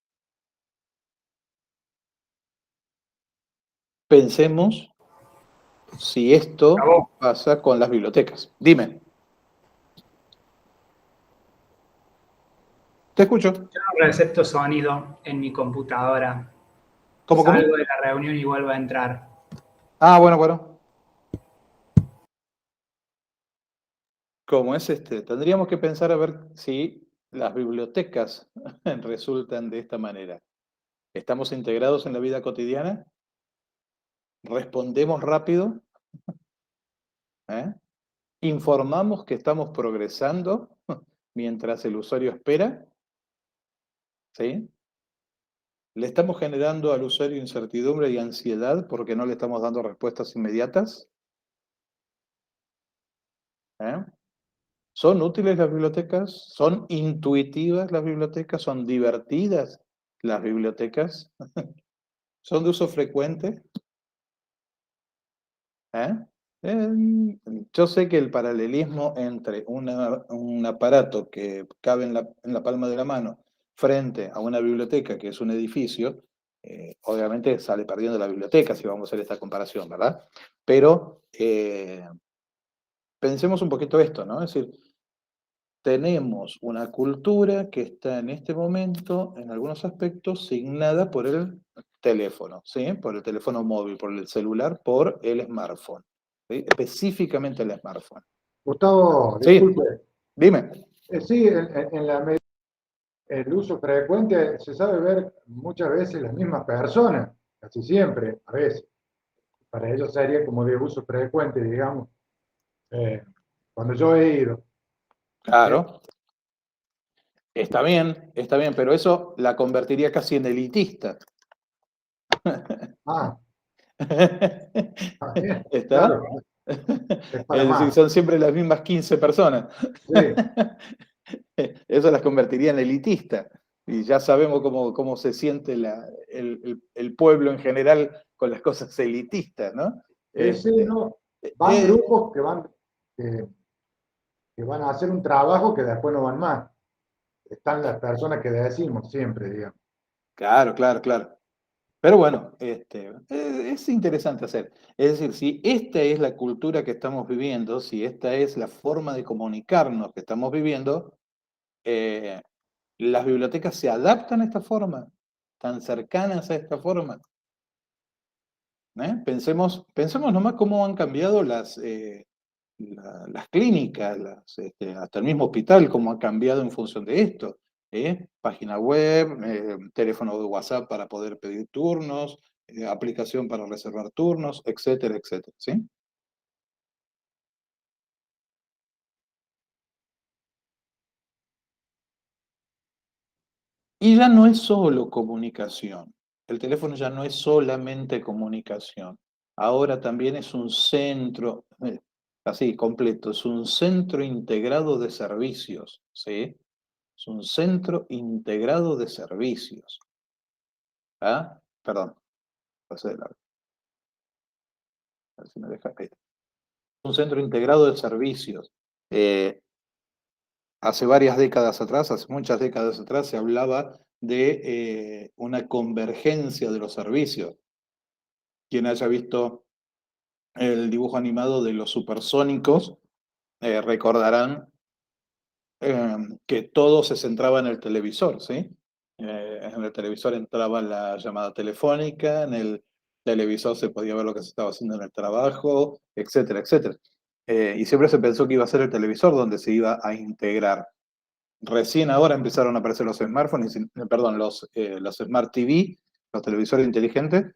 Pensemos si esto Acabó. pasa con las bibliotecas. Dime, te escucho. Yo no recepto sonido en mi computadora. ¿Cómo, Salgo cómo? de la reunión y vuelvo a entrar. Ah, bueno, bueno. Como es tendríamos que pensar a ver si las bibliotecas resultan de esta manera. ¿Estamos integrados en la vida cotidiana? ¿Respondemos rápido? ¿Eh? ¿Informamos que estamos progresando mientras el usuario espera? ¿Sí? ¿Le estamos generando al usuario incertidumbre y ansiedad porque no le estamos dando respuestas inmediatas? ¿Eh? ¿Son útiles las bibliotecas? ¿Son intuitivas las bibliotecas? ¿Son divertidas las bibliotecas? ¿Son de uso frecuente? ¿Eh? Yo sé que el paralelismo entre un aparato que cabe en la palma de la mano frente a una biblioteca que es un edificio, obviamente sale perdiendo la biblioteca si vamos a hacer esta comparación, ¿verdad? Pero pensemos un poquito esto, ¿no? Es decir, tenemos una cultura que está en este momento, en algunos aspectos, signada por el teléfono, ¿sí? Por el teléfono móvil, por el celular, por el smartphone, ¿sí? Específicamente el smartphone. Gustavo, Sí, disculpe. dime. Sí, en la el uso frecuente se sabe ver muchas veces las mismas personas, casi siempre, a veces. Para ellos sería como de uso frecuente, digamos. Eh, Cuando yo he ido. Claro, está bien, pero eso la convertiría casi en elitista. Ah, bien, ¿Está? claro, es para Es decir, más. son siempre las mismas 15 personas. Sí, Eso las convertiría en elitista. Y ya sabemos cómo se siente el pueblo en general con las cosas elitistas, ¿no? sí, sí, Este, no. Van eh, grupos que, que van a hacer un trabajo que después no van más. Están las personas que decimos siempre, digamos. claro, claro, claro. Pero bueno, es interesante hacer. Es decir, si esta es la cultura que estamos viviendo, si esta es la forma de comunicarnos que estamos viviendo, eh, las bibliotecas se adaptan a esta forma, tan cercanas a esta forma. Pensemos nomás cómo han cambiado las clínicas, hasta el mismo hospital, cómo ha cambiado en función de esto. Página web, teléfono de WhatsApp para poder pedir turnos, aplicación para reservar turnos, etcétera, etcétera. ¿Sí? Y ya no es solo comunicación. El teléfono ya no es solamente comunicación. Ahora también es un centro, así completo, es un centro integrado de servicios, ¿sí? Es un centro integrado de servicios. ¿Ah? Perdón, pasé de largo. A ver si me deja. Ahí está. Un centro integrado de servicios. Eh, hace varias décadas atrás, hace muchas décadas atrás, se hablaba de una convergencia de los servicios. Quien haya visto el dibujo animado de los supersónicos, recordarán que todo se centraba en el televisor, ¿sí? En el televisor entraba la llamada telefónica, en el televisor se podía ver lo que se estaba haciendo en el trabajo, etcétera, etcétera. Y siempre se pensó que iba a ser el televisor donde se iba a integrar. Recién ahora empezaron a aparecer los smartphones, perdón, los Smart TV, los televisores inteligentes,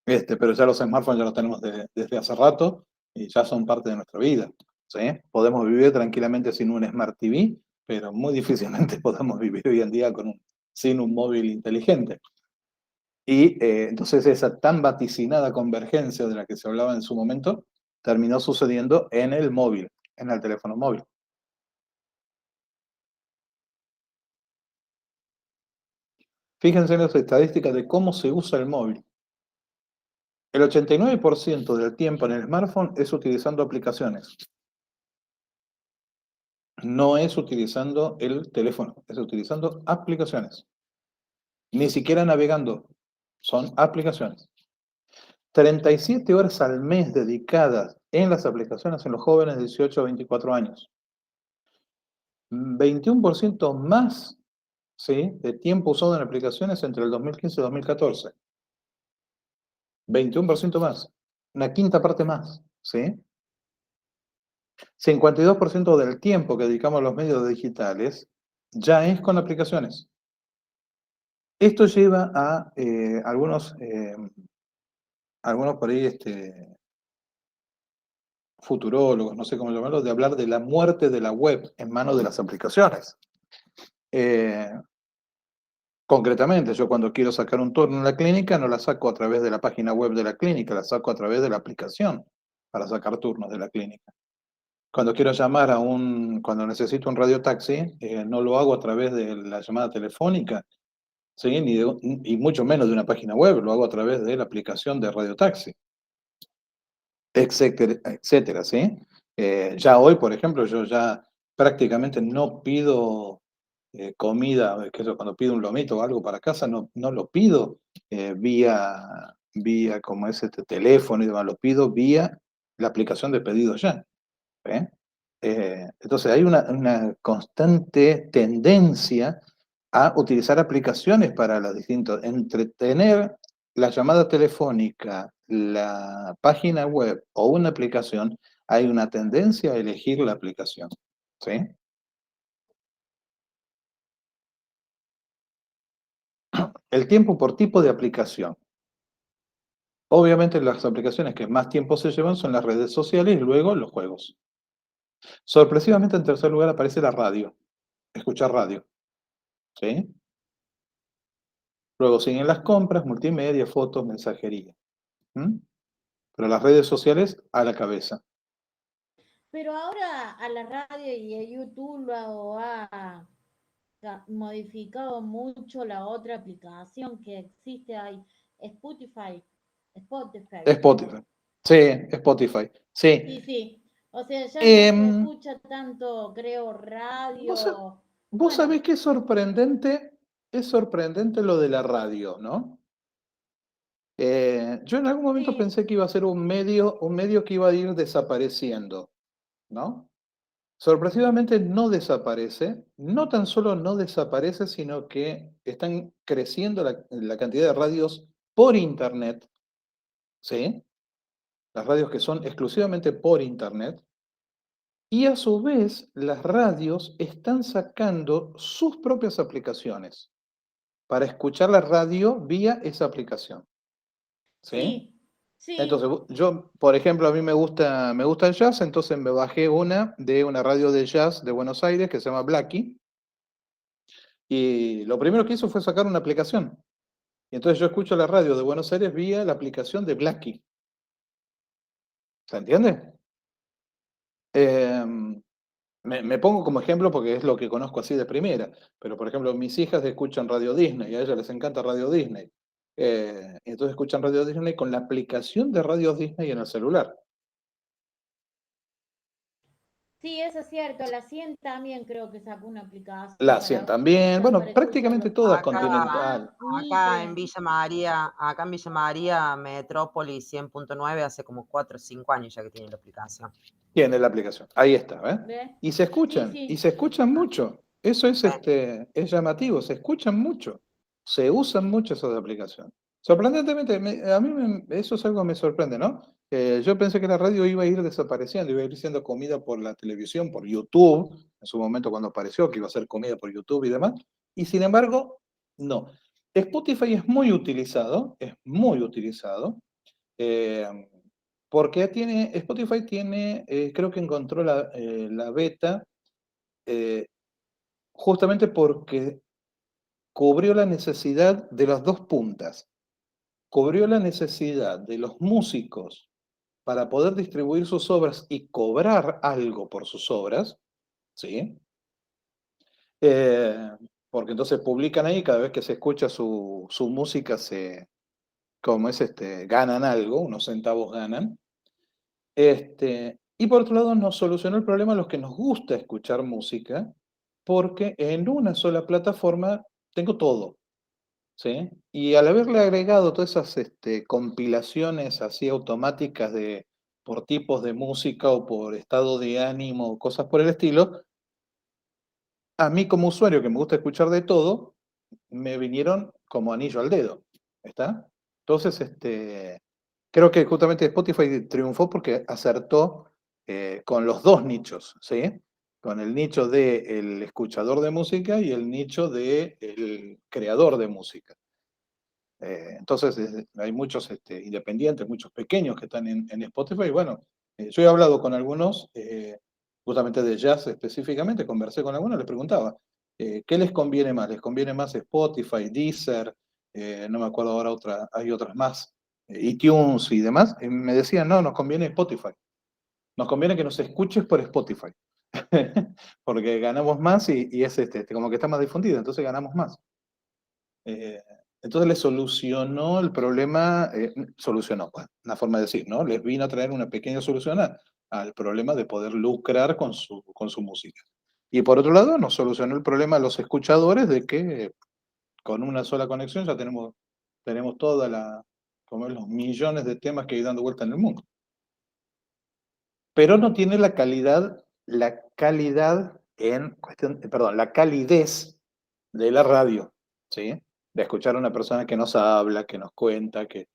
pero ya los smartphones ya los tenemos desde hace rato y ya son parte de nuestra vida, ¿sí? Podemos vivir tranquilamente sin un Smart TV, pero muy difícilmente podemos vivir hoy en día sin un móvil inteligente. Y entonces esa tan vaticinada convergencia de la que se hablaba en su momento terminó sucediendo en el móvil, en el teléfono móvil. Fíjense en las estadísticas de cómo se usa el móvil. El 89% del tiempo en el smartphone es utilizando aplicaciones. No es utilizando el teléfono, es utilizando aplicaciones. Ni siquiera navegando, son aplicaciones. 37 horas al mes dedicadas en las aplicaciones en los jóvenes de 18 a 24 años. 21% más, ¿sí?, de tiempo usado en aplicaciones entre el 2015 y 2014. 21% más. Una quinta parte más, ¿sí? 52% del tiempo que dedicamos a los medios digitales ya es con aplicaciones. Esto lleva a algunos por ahí futurólogos, no sé cómo llamarlo, de hablar de la muerte de la web en manos de las aplicaciones. Concretamente, yo cuando quiero sacar un turno en la clínica, no la saco a través de la página web de la clínica, la saco a través de la aplicación para sacar turnos de la clínica. Cuando quiero llamar cuando necesito un radiotaxi, no lo hago a través de la llamada telefónica, ¿sí?, y mucho menos de una página web, lo hago a través de la aplicación de radiotaxi, etcétera, etcétera, ¿sí? Ya hoy, por ejemplo, yo ya prácticamente no pido comida, que eso, cuando pido un lomito o algo para casa, no lo pido vía como es teléfono y demás, lo pido vía la aplicación de pedidos ya. ¿Eh? Entonces hay una constante tendencia a utilizar aplicaciones para los distintos, entretener la llamada telefónica, la página web o una aplicación, hay una tendencia a elegir la aplicación, ¿sí? El tiempo por tipo de aplicación. Obviamente las aplicaciones que más tiempo se llevan son las redes sociales y luego los juegos. Sorpresivamente en tercer lugar aparece la radio, escuchar radio, ¿sí? Luego siguen las compras, multimedia, fotos, mensajería. ¿Mm? Pero las redes sociales a la cabeza. Pero ahora a la radio y a YouTube lo ha modificado mucho la otra aplicación que existe ahí, Spotify. Spotify. Sí, Spotify. Sí. Sí, sí. O sea, ya no se escucha tanto, creo, ¿Vos radio. Bueno, sabés que es sorprendente lo de la radio, ¿no? Yo en algún momento Sí. pensé que iba a ser un medio que iba a ir desapareciendo, ¿no? Sorpresivamente no desaparece, no tan solo no desaparece, sino que están creciendo la cantidad de radios por Internet, ¿sí? Las radios que son exclusivamente por Internet, y a su vez las radios están sacando sus propias aplicaciones para escuchar la radio vía esa aplicación, ¿sí? Sí. Entonces, yo, por ejemplo, a mí me gusta el jazz, entonces me bajé de una radio de jazz de Buenos Aires que se llama Blackie, y lo primero que hizo fue sacar una aplicación. Y entonces yo escucho la radio de Buenos Aires vía la aplicación de Blackie. ¿Se entiende? Me pongo como ejemplo porque es lo que conozco así de primera, pero por ejemplo mis hijas escuchan Radio Disney y a ellas les encanta Radio Disney. Entonces escuchan Radio Disney con la aplicación de Radio Disney en el celular. Sí, eso es cierto. La 100 también creo que sacó una aplicación. La para 100 también, escuchar, bueno, para prácticamente escucharlo. todas Acá, Continental. acá en Villa María, Metrópolis 100.9 hace como 4 o 5 años ya que tiene la aplicación. Tiene la aplicación, ahí está, ¿ves? ¿Ves? Y se escuchan, Sí, sí. y se escuchan mucho. Eso es, Sí. es llamativo, se escuchan mucho, se usan mucho esas aplicaciones. Sorprendentemente, a mí eso es algo que me sorprende, ¿no? Yo pensé que la radio iba a ir desapareciendo, iba a ir siendo comida por la televisión, por YouTube, en su momento cuando apareció, que iba a ser comida por YouTube y demás, y sin embargo, no. Spotify es muy utilizado, eh, porque Spotify tiene, creo que encontró la beta eh, justamente porque cubrió la necesidad de las dos puntas. Cubrió la necesidad de los músicos para poder distribuir sus obras y cobrar algo por sus obras, ¿sí? Porque entonces publican ahí, cada vez que se escucha su música, como es ganan algo, unos centavos ganan. Y por otro lado, nos solucionó el problema a los que nos gusta escuchar música, porque en una sola plataforma tengo todo, ¿sí? Y al haberle agregado todas esas compilaciones así automáticas por tipos de música o por estado de ánimo o cosas por el estilo, a mí como usuario que me gusta escuchar de todo, me vinieron como anillo al dedo, ¿está? Entonces, creo que justamente Spotify triunfó porque acertó con los dos nichos, ¿sí? Con el nicho del escuchador de música y el nicho del creador de música. Entonces, hay muchos independientes, muchos pequeños que están en Spotify. Bueno, yo he hablado con algunos, justamente de jazz específicamente, conversé con algunos, les preguntaba, ¿qué les conviene más? ¿Les conviene más Spotify, Deezer? No me acuerdo ahora, hay otras más, iTunes y demás. Y me decían, no, nos conviene Spotify. Nos conviene que nos escuches por Spotify. Porque ganamos más y es como que está más difundido, entonces ganamos más. Entonces le solucionó el problema, solucionó, pues, una forma de decir, ¿no? Les vino a traer una pequeña solución al problema de poder lucrar con su música. Y por otro lado, nos solucionó el problema a los escuchadores de que con una sola conexión ya tenemos como los millones de temas que hay dando vuelta en el mundo. Pero no tiene la calidad la calidez de la radio, ¿sí? De escuchar a una persona que nos habla, que nos cuenta, que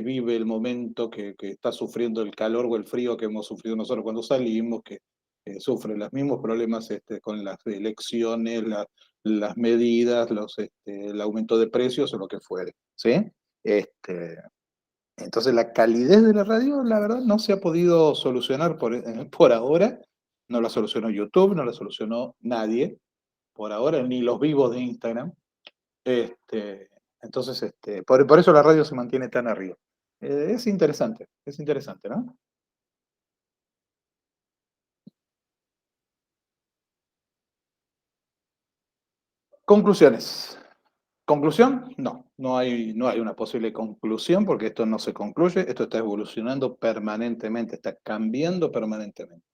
vive el momento, que está sufriendo el calor o el frío que hemos sufrido nosotros cuando salimos, que sufre los mismos problemas con las elecciones, las medidas, el aumento de precios o lo que fuere, ¿sí? Entonces la calidez de la radio, la verdad, no se ha podido solucionar por ahora. No la solucionó YouTube, no la solucionó nadie por ahora, ni los vivos de Instagram. Entonces, por eso la radio se mantiene tan arriba. Es interesante, ¿no? Conclusiones. ¿Conclusión? No hay una posible conclusión porque esto no se concluye, esto está evolucionando permanentemente, está cambiando permanentemente.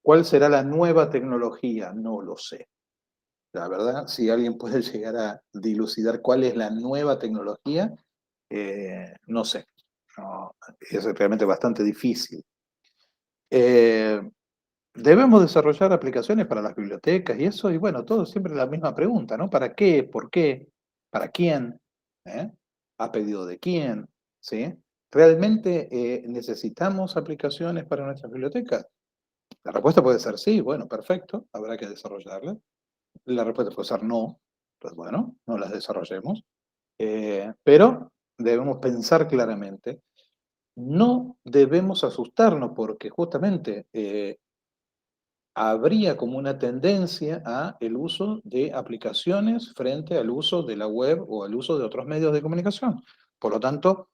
¿Cuál será la nueva tecnología? No lo sé. La verdad, si alguien puede llegar a dilucidar cuál es la nueva tecnología, no sé. No, es realmente bastante difícil. Debemos desarrollar aplicaciones para las bibliotecas y eso, y bueno, todo siempre la misma pregunta, ¿no? ¿Para qué? ¿Por qué? ¿Para quién? ¿Eh? ¿A pedido de quién? ¿Sí? ¿Realmente necesitamos aplicaciones para nuestras bibliotecas? La respuesta puede ser sí, bueno, perfecto, habrá que desarrollarlas. La respuesta puede ser no, pues bueno, no las desarrollemos. Pero debemos pensar claramente, no debemos asustarnos porque justamente habría como una tendencia a el uso de aplicaciones frente al uso de la web o al uso de otros medios de comunicación. Por lo tanto,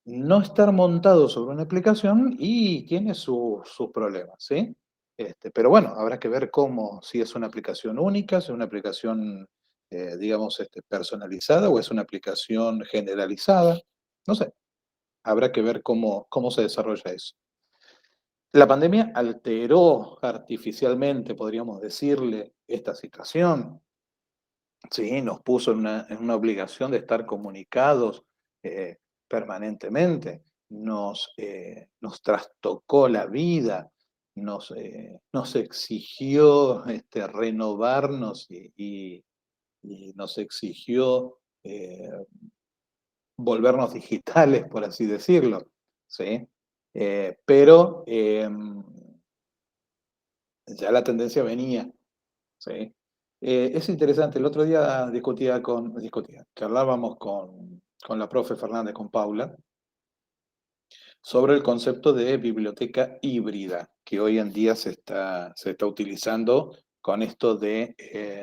no estar montado sobre una aplicación y tiene sus problemas, ¿sí? Pero bueno, habrá que ver si es una aplicación única, si es una aplicación, digamos, personalizada o es una aplicación generalizada. No sé, habrá que ver cómo se desarrolla eso. La pandemia alteró artificialmente, podríamos decirle, esta situación. Sí, nos puso en una obligación de estar comunicados permanentemente, nos trastocó la vida, nos exigió renovarnos y nos exigió volvernos digitales, por así decirlo. ¿Sí? Pero ya la tendencia venía. ¿Sí? Es interesante, el otro día charlábamos con la profe Fernández, con Paula, sobre el concepto de biblioteca híbrida, que hoy en día se está utilizando con esto de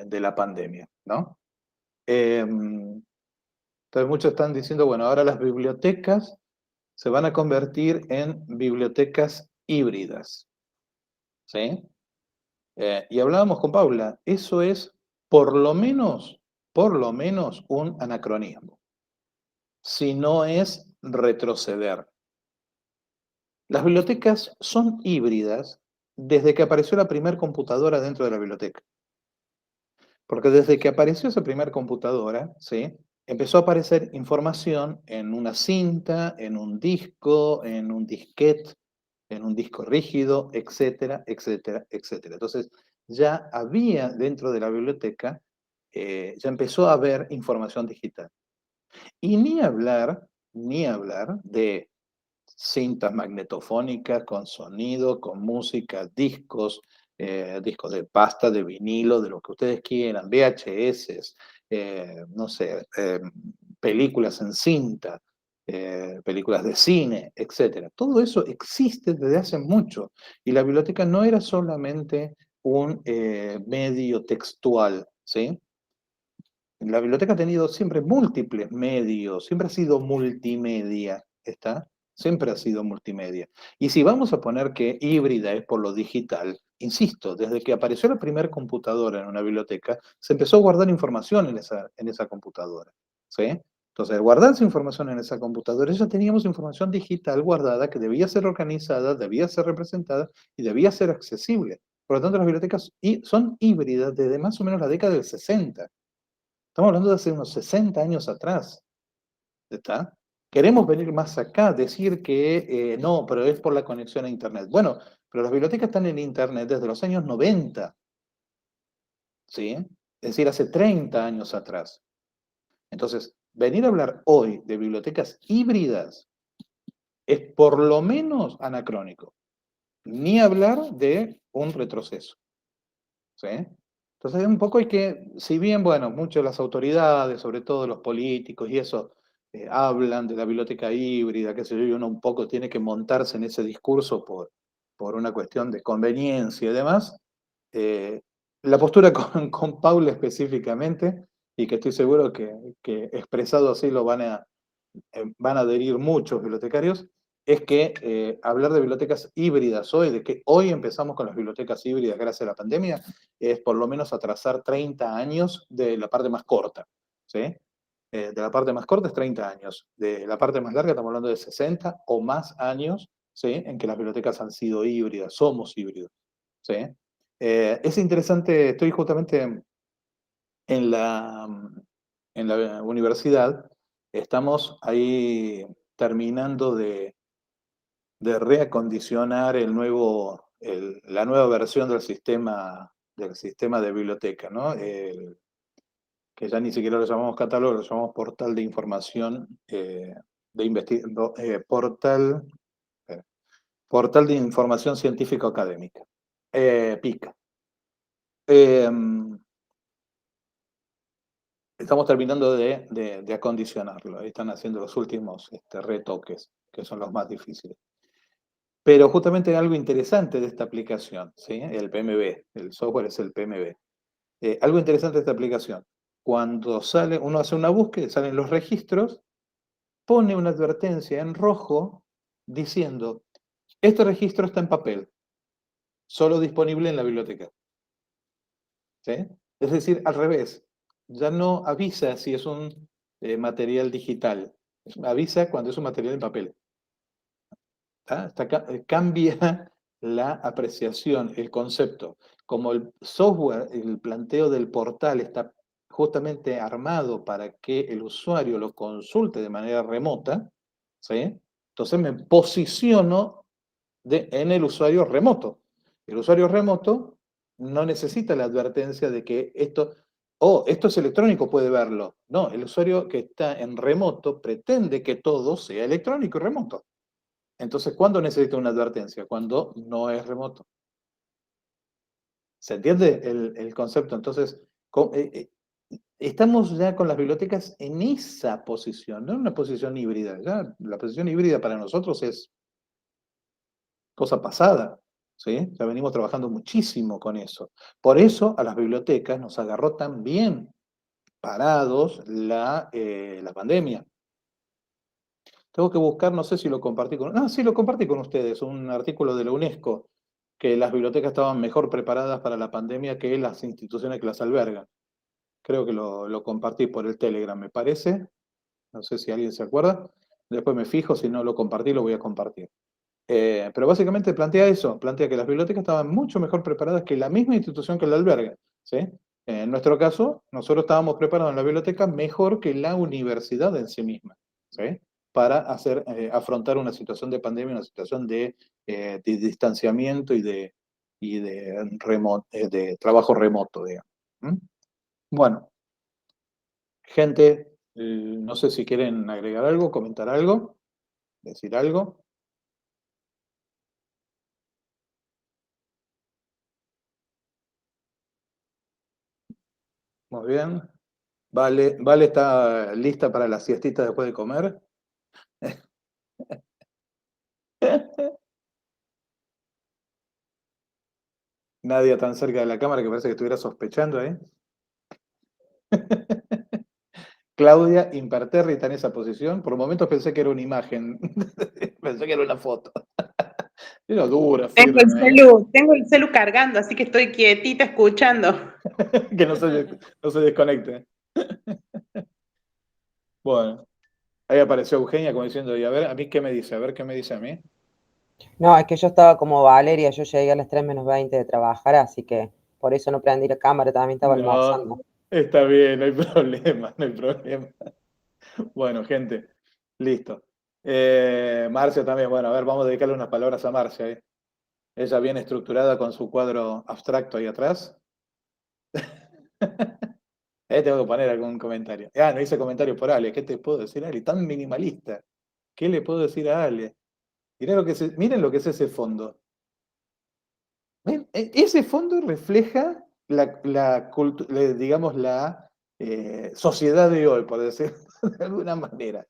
la pandemia, ¿no? Entonces muchos están diciendo, bueno, ahora las bibliotecas se van a convertir en bibliotecas híbridas, ¿sí? Y hablábamos con Paula, eso es por lo menos un anacronismo, si no es retroceder. Las bibliotecas son híbridas desde que apareció la primera computadora dentro de la biblioteca. Porque desde que apareció esa primera computadora, ¿sí? Empezó a aparecer información en una cinta, en un disco, en un disquete, en un disco rígido, etcétera, etcétera, etcétera. Entonces, ya había dentro de la biblioteca, ya empezó a haber información digital. Y ni hablar de cintas magnetofónicas con sonido, con música, discos de pasta, de vinilo, de lo que ustedes quieran, VHS, no sé, películas en cinta, películas de cine, etc. Todo eso existe desde hace mucho y la biblioteca no era solamente un medio textual, ¿sí? La biblioteca ha tenido siempre múltiples medios, siempre ha sido multimedia, ¿está? Siempre ha sido multimedia. Y si vamos a poner que híbrida es por lo digital, insisto, desde que apareció la primera computadora en una biblioteca, se empezó a guardar información en esa computadora, ¿sí? Entonces, al guardarse información en esa computadora, ya teníamos información digital guardada que debía ser organizada, debía ser representada y debía ser accesible. Por lo tanto, las bibliotecas son híbridas desde más o menos la década del 60. Estamos hablando de hace unos 60 años atrás. ¿Está? Queremos venir más acá, decir que no, pero es por la conexión a Internet. Bueno, pero las bibliotecas están en Internet desde los años 90. ¿Sí? Es decir, hace 30 años atrás. Entonces, venir a hablar hoy de bibliotecas híbridas es por lo menos anacrónico. Ni hablar de un retroceso. ¿Sí? Entonces, un poco hay que, si bien, bueno, muchas de las autoridades, sobre todo los políticos y eso, hablan de la biblioteca híbrida, qué sé yo, y uno un poco tiene que montarse en ese discurso por una cuestión de conveniencia y demás. La postura con Paula específicamente, y que estoy seguro que expresado así lo van a adherir muchos bibliotecarios, es que hablar de bibliotecas híbridas hoy, de que hoy empezamos con las bibliotecas híbridas gracias a la pandemia, es por lo menos atrasar 30 años de la parte más corta, ¿sí? De la parte más corta es 30 años, de la parte más larga estamos hablando de 60 o más años, ¿sí? En que las bibliotecas han sido híbridas, somos híbridos, ¿sí? Es interesante, estoy justamente en la universidad, estamos ahí terminando de reacondicionar la nueva versión del sistema de biblioteca, ¿no? Que ya ni siquiera lo llamamos catálogo, lo llamamos portal de información portal de información científico académica, PICA. Estamos terminando de acondicionarlo, están haciendo los últimos retoques, que son los más difíciles. Pero justamente algo interesante de esta aplicación, ¿sí? El PMB, el software es el PMB. Algo interesante de esta aplicación, cuando uno hace una búsqueda, salen los registros, pone una advertencia en rojo diciendo, este registro está en papel, solo disponible en la biblioteca. ¿Sí? Es decir, al revés, ya no avisa si es un material digital, avisa cuando es un material en papel. Cambia la apreciación, el concepto. Como el software, el planteo del portal está justamente armado para que el usuario lo consulte de manera remota, ¿sí? Entonces me posiciono en el usuario remoto. El usuario remoto no necesita la advertencia de que esto es electrónico, puede verlo. No, el usuario que está en remoto pretende que todo sea electrónico y remoto. Entonces, ¿cuándo necesita una advertencia? Cuando no es remoto. ¿Se entiende el concepto? Entonces, estamos ya con las bibliotecas en esa posición, no en una posición híbrida. Ya la posición híbrida para nosotros es cosa pasada, ¿sí? Ya venimos trabajando muchísimo con eso. Por eso a las bibliotecas nos agarró tan bien parados la pandemia. Tengo que buscar, no sé si lo compartí con... Ah, sí, lo compartí con ustedes, un artículo de la UNESCO, que las bibliotecas estaban mejor preparadas para la pandemia que las instituciones que las albergan. Creo que lo compartí por el Telegram, me parece. No sé si alguien se acuerda. Después me fijo, si no lo compartí, lo voy a compartir. Pero básicamente plantea eso, plantea que las bibliotecas estaban mucho mejor preparadas que la misma institución que la alberga, ¿sí? En nuestro caso, nosotros estábamos preparados en la biblioteca mejor que la universidad en sí misma, ¿sí? Para afrontar una situación de pandemia, una situación de distanciamiento y de trabajo remoto, digamos. ¿Mm? Bueno, gente, no sé si quieren agregar algo, comentar algo, decir algo. Muy bien. Vale está lista para la siestita después de comer. Nadie tan cerca de la cámara que parece que estuviera sospechando ahí. Claudia impertérrita está en esa posición. Por momentos pensé que era una imagen. Pensé que era una foto. Era dura, firme. Tengo el celu cargando, así que estoy quietita escuchando. Que no se desconecte. Bueno, ahí apareció Eugenia como diciendo, y a ver, ¿a mí qué me dice? A ver qué me dice a mí. No, es que yo estaba como Valeria, yo llegué a las 3 menos 20 de trabajar, así que por eso no prendí la cámara, también estaba almorzando. No, está bien, no hay problema, no hay problema. Bueno, gente, listo. Marcia también, bueno, a ver, vamos a dedicarle unas palabras a Marcia. Ella bien estructurada con su cuadro abstracto ahí atrás. Tengo que poner algún comentario. Ah, no hice comentario por Ale. ¿Qué te puedo decir, Ale? Tan minimalista. ¿Qué le puedo decir a Ale? Miren lo que es ese fondo. ¿Ven? Ese fondo refleja digamos, la sociedad de hoy, por decirlo de alguna manera.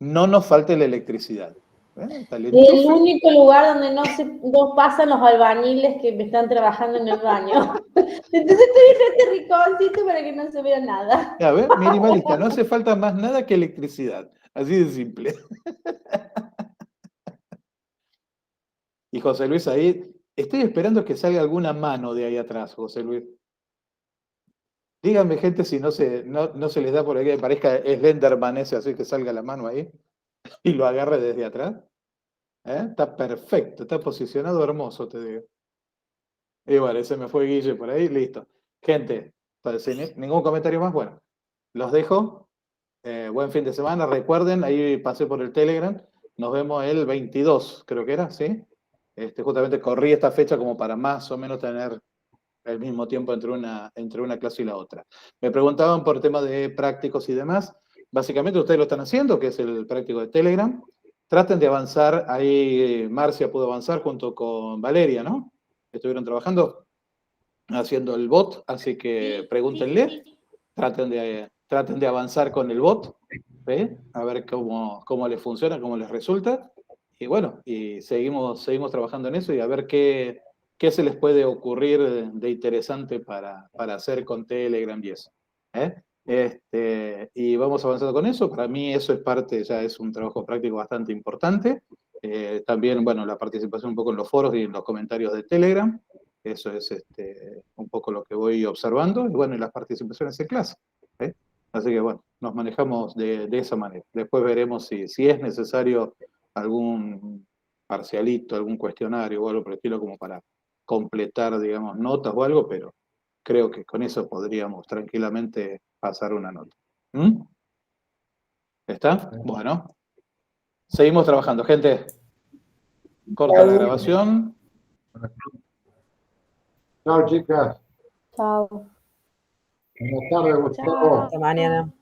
No nos falte la electricidad. Está el El enchufe. único lugar donde no pasan los albañiles que me están trabajando en el baño. Entonces estoy en este rinconcito para que no se vea nada. A ver, minimalista, no hace falta más nada que electricidad. Así de simple. Y José Luis ahí, estoy esperando que salga alguna mano de ahí atrás, José Luis. Díganme, gente, si no se les da por ahí que parezca Slenderman ese, así que salga la mano ahí y lo agarre desde atrás. Está perfecto, está posicionado hermoso, te digo. Y bueno, se me fue Guille por ahí, listo. Gente, sin ningún comentario más, bueno, los dejo. Buen fin de semana. Recuerden, ahí pasé por el Telegram. Nos vemos el 22, creo que era, ¿sí? Justamente corrí esta fecha como para más o menos tener el mismo tiempo entre una clase y la otra. Me preguntaban por temas de prácticos y demás. Básicamente ustedes lo están haciendo, que es el práctico de Telegram. Traten de avanzar. Ahí Marcia pudo avanzar junto con Valeria, ¿no? Estuvieron trabajando haciendo el bot, así que pregúntenle. Sí. Traten de avanzar con el bot, ¿sí? A ver cómo les funciona, cómo les resulta. Y bueno, y seguimos trabajando en eso y a ver qué se les puede ocurrir de interesante para hacer con Telegram y eso. Y vamos avanzando con eso. Para mí eso es parte, ya es un trabajo práctico bastante importante. También, bueno, la participación un poco en los foros y en los comentarios de Telegram. Eso es un poco lo que voy observando. Y bueno, y las participaciones en clase. Así que bueno, nos manejamos de esa manera. Después veremos si es necesario algún parcialito, algún cuestionario o algo por el estilo como para completar, digamos, notas o algo, pero creo que con eso podríamos tranquilamente pasar una nota. ¿Mm? ¿Está? Bueno. Seguimos trabajando, gente. Corta la grabación. Chao, chicas. Chao. Buenas tardes, Gustavo. Hasta mañana.